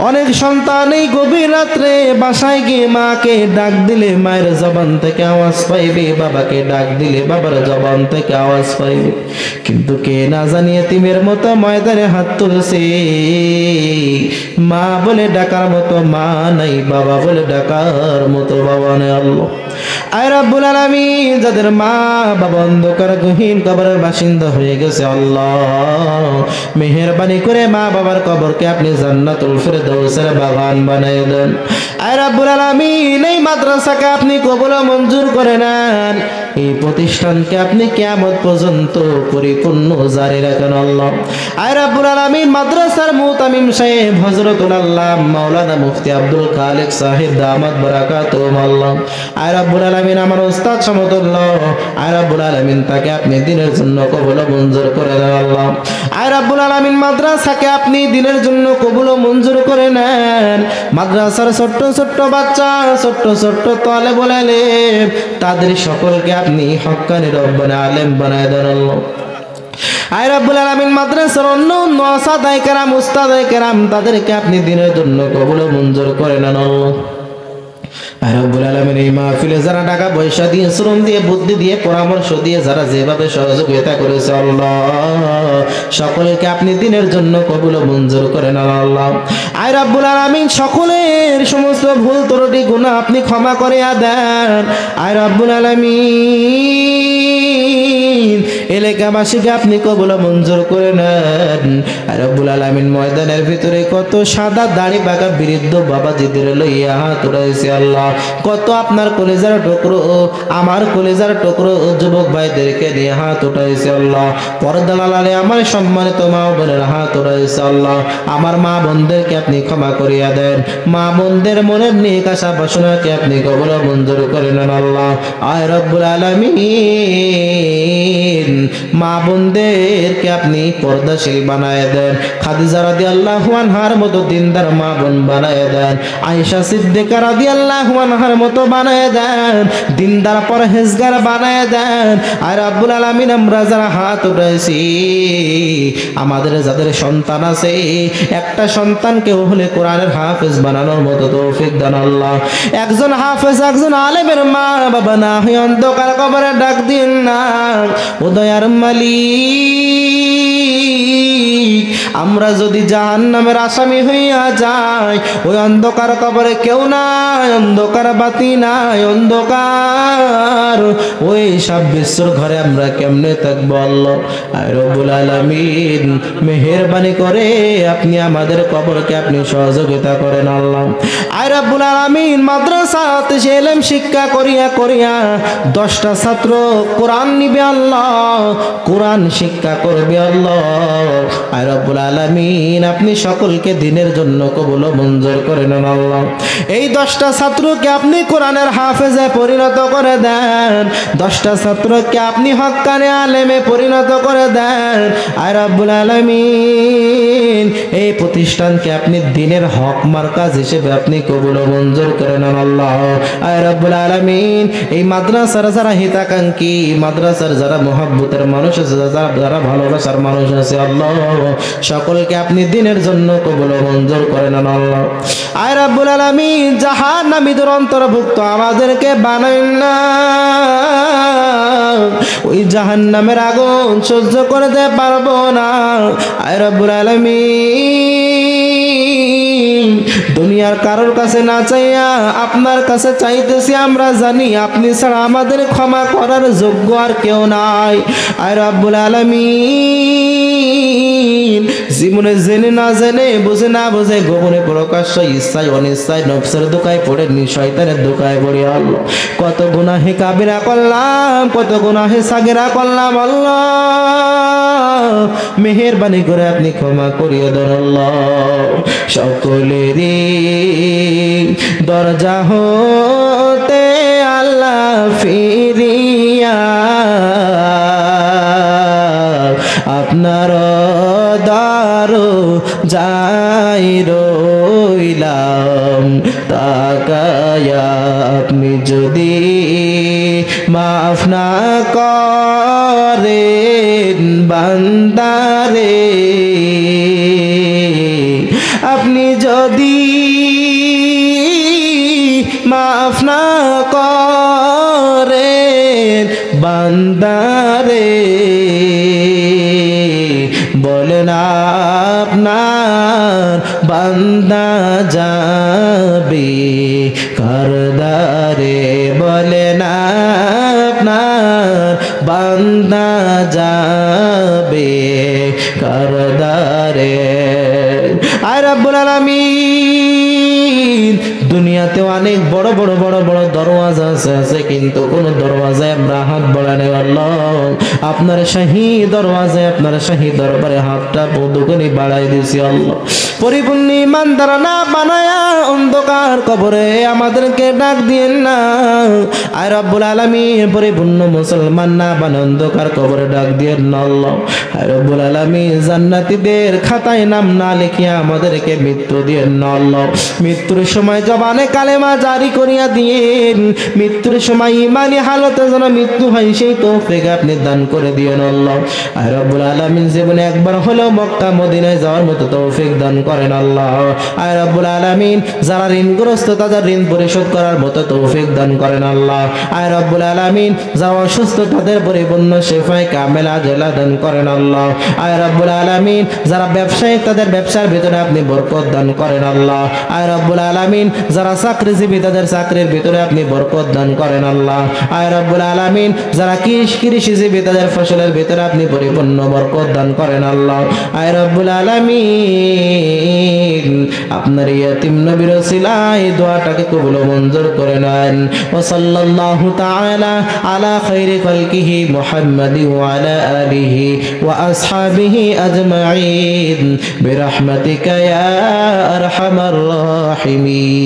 S1: অনেক সন্তান এই গভীর রাত্রে বাসায় গিয়ে মাকে ডাক দিলে মায়ের জবান থেকে আওয়াজ পাইবে, বাবাকে ডাক দিলে বাবার জবান থেকে আওয়াজ পাইবে, কিন্তু কে না জানিয়ে এতিমের মতো ময়দানে হাত তুলছে। মা বলে ডাকার মতো মা নাই, বাবা বলে ডাকার মতো বাবা নেই। আল্লাহ, আয় রব্বুল আলামিন, যাদের মা বাবা অন্ধকার গহীন কবরের বাসিন্দা হয়ে গেছে, আল্লাহ মেহেরবানি করে মা বাবার কবরকে আপনি জান্নাতুল ফিরদাউসের বাগান বানায় দেন। আয় রব্বুল আলামিন, এই মাদ্রাসাকে আপনি কবুল ও মঞ্জুর করে নেন। এই প্রতিষ্ঠানকে আপনি কিয়ামত পর্যন্ত পরিপূর্ণ জারি রাখেন। আল্লাহ, আয় রব্বুল আলামিন, মাদ্রাসার মুতামিম সাহেব হযরতুল আল্লাহ মাওলানা মুফতি আব্দুল খালিক সাহেব দামাত বারাকাতুহুম। আল্লাহ, আয় রব্বুল আলামিন, আমার উস্তাদ সমতুল্লাহ, আয় রব্বুল আলামিন, তাকে আপনি দিনের জন্য কবুল ও মঞ্জুর করে দেন। আল্লাহ, আয় রব্বুল আলামিন, মাদ্রাসাকে আপনি দিনের জন্য কবুল ও মঞ্জুর করে নেন। মাদ্রাসার ছোট্ট ছোট্ট বাচ্চা, ছোট্ট ছোট্ট তালেবুল ইলম, তাদের সকলকে আপনি হক্কানি রব্বানি আলেম বানায় দেন। আল্লাহ, আয় রব্বুল আলামিন, মাদ্রাসার অন্য অন্য আসাদায়ে কেরাম, উস্তাদায়ে কেরাম, তাদেরকে আপনি দিনের জন্য কবুল ও মঞ্জুর করে নেন। আল্লাহ, আয় রব্বুল আলামিন, এই মাহফিলে যারা টাকা পয়সা দিয়ে, শ্রম দিয়ে, বুদ্ধি দিয়ে, পরামর্শ দিয়ে, যারা যেভাবে সহযোগিতা করেছে, আল্লাহ সকলকে আপনি দিনের জন্য কবুল ও মঞ্জুর করে নেন। আল্লাহ, আয় রব্বুল আলামিন, সকলের সমস্ত ভুল ত্রুটি গুনাহ আপনি ক্ষমা করে দেন। আয় রব্বুল আলামিন, এলাকাবাসীকে আপনি কবুল ও মঞ্জুর করে নেন। আয় রব্বুল আলামিন, ময়দানের ভিতরে কত সাদা দাড়ি পাকা বৃদ্ধ বাবাজিদের লইয়া হাত উঠাইছে। আল্লাহ, কত আপনার কলিজার টুকরো, আমার কলিজার টুকরো যুবক ভাইদেরকে নিয়ে হাত উঠাইছে আল্লাহ। পর্দার আড়ালে আমার সম্মানিত মা বোনের হাত উঠাইছে আল্লাহ। আমার মা বোনদেরকে আপনি ক্ষমা করিয়া দেন, মা বোনদের মনের নেক আশা বাসনাকে আপনি কবুল মঞ্জুর করে নেন আল্লাহ। আয় রব্বুল আলামিন, মা বোনদেরকে আপনি পর্দাশীল বানায় দেন, খাদিজা রাদিয়াল্লাহু আনহার মতো দিনদার মা বোন বানায় দেন, আয়েশা সিদ্দিকা রাদিয়াল্লাহু আনহার মতো বানায় দেন, দিনদার পরহেজগার বানায় দেন। আর রব্বুল আলামিন, আমরা যারা হাত উঠাইছি, আমাদের যাদের সন্তান আছে, একটা সন্তানকেও হলে কোরআনের হাফেজ বানানোর মতো তৌফিক দান আল্লাহ। একজন হাফেজ, একজন আলেমের মা বাবা না হয়ে অন্ধকার কবরে ডাক দিন না। উদয়ার মালিক, আমরা যদি জাহান্নামের আসামি হইয়া যাই, ওই অন্ধকার কবরে কেউ নাই, অন্ধকার বাতি নাই, অন্ধকার ওই সব বিশ্বর ঘরে আমরা কেমনে থাকবো আল্লাহ? আয় রব্বুল আলামিন, মেহেরবানি করে আপনি আমাদের কবরকে আপনি সহযোগিতা করেন আল্লাহ। আয় রব্বুল আলামিন, মাদ্রাসাতে ইলম শিক্ষা করিয়া করিয়া 10টা ছাত্র কোরআন নিবে আল্লাহ, কোরআন শিক্ষা করবে আল্লাহ। আয় রব্বুল আলামিন, আপনি সকলকে দিনের জন্য কবুল মঞ্জুর করে নেন আল্লাহ। এই 10টা ছাত্রকে আপনি কোরআনের হাফেজে পরিণত করে দেন, 10টা ছাত্রকে আপনি হক্কানে আলেমে পরিণত করে দেন। আয় রব্বুল আলামিন, এই প্রতিষ্ঠানকে আপনি দিনের হক মার্কাজ হিসেবে আপনি কবুল মঞ্জুর করে নেন আল্লাহ। আয় রব্বুল আলামিন, এই মাদ্রাসার যারা হিতাকাঙ্ক্ষী, মাদ্রাসার যারা মুহাব্বতের মানুষ আছে, যারা ভালোবাসার মানুষ আছে আল্লাহ, সকলকে আপনি দিনের জন্য কবুল মঞ্জুর করে নেন আল্লাহ। আয় রব্বুল আলামিন, জাহান্নামীদের অন্তর্ভুক্ত আমাদেরকে বানাইন না, ওই জাহান্নামের আগুন সহ্য করতে পারবো না। আয় রব্বুল আলামিন, দুনিয়ার কারোর কাছে না চাইয়া আপনার কাছে চাইতেছি, আমরা জানি আপনি ছাড়া আমাদের ক্ষমা করার যোগ্য আর কেউ নাই। আয় রব্বুল আলামিন, জীবনে জেনে না জেনে, বুঝে না বুঝে, গোপনে প্রকাশ্য, ইচ্ছায় অনিচ্ছায়, নফসের দোকায় পড়ে, শয়তানের দোকায় পড়ে আল্লাহ কত গুনাহে কাবিরা করলাম, কত গুনাহে সাগিরা করলাম আল্লাহ। মেহেরবানি করে আপনি ক্ষমা করিয়ে দেন আল্লাহ। সকলেরই দরজা হতে আল্লাহ ফিরিয়া আপনার দারো যাই রইলাম, তাকায়া আপনি যদি মাফ না করেন বান্দারে, আপনি যদি মাফ না করেন বান্দারে, বলেন আপনার বান্দা যাবে কারদারে, বলেন আপনার বান্দা যাবে কারদারে। আয় রব্বুল আলামিন, দুনিয়াতে অনেক বড় বড় বড় বড় দরওয়াজা আছে, কিন্তু কোন দরওয়াজায় আমরা হাত বাড়াই আল্লাহ। আপনার শাহী দরওয়াজায়, আপনার শাহী দরবারে হাতটা দুখানি বাড়াই দিয়েছি আল্লাহ। পরিপূর্ণ ইমানদার না বানায়া অন্ধকার কবরে আমাদেরকে ডাক দিয়েন না। আয় রব্বুল আলামিন, পরিপূর্ণ মুসলমান না বানায় অন্ধকার কবরে ডাক দিয়েন না আল্লাহ। আয় রব্বুল আলামিন, জান্নাতীদের খাতায় নাম না লিখিয়া আমাদেরকে মৃত্যু দিয়েন না আল্লাহ। মৃত্যুর সময় জবানে কালেমা জারি করিয়া দিয়েন, মৃত্যুর সময় ইমানি হালতে যেন মৃত্যু হয় সেই তৌফিক আপনি দান করে দিয়েন আল্লাহ। আয় রব্বুল আলামিন, জীবনে একবার হলেও মক্কা মদিনায় যাওয়ার মতো তৌফিক দান করেন আল্লাহ। আয় রব্বুল আলামিন, যারা ঋণগ্রস্ত তাদের ঋণ পরিশোধ করার মতো তৌফিক দান করেন আল্লাহ। আয় রব্বুল আলামিন, যারা অসুস্থ তাদের পরিপূর্ণ শিফায়ে কামেলা আজলা দান করেন আল্লাহ। আয় রব্বুল আলামিন, যারা ব্যবসায়িক তাদের ব্যবসার ভিতরে আপনি বরকত দান করেন আল্লাহ। আয় রব্বুল আলামিন, যারা চাকরিজীবী তাদের চাকরির ভিতরে আপনি বরকত দান করেন আল্লাহ। আয় রব্বুল আলামিন, যারা কৃষিজীবী তাদের ফসলের ভিতরে আপনি পরিপূর্ণ বরকত দান করেন আল্লাহ। আয় রব্বুল আলামিন, আপনার ইয়াতিম নবীর ওসিলায় দোয়াটাকে কবুল ও মঞ্জুর করে নেন। ওয়া সাল্লাল্লাহু তাআলা আলা খাইরি খালকিহি মুহাম্মাদি ওয়া আলা আলিহি ওয়া আসহাবিহি আজমাইন বিরহমাতিকা ইয়া আরহামার রাহিমিন।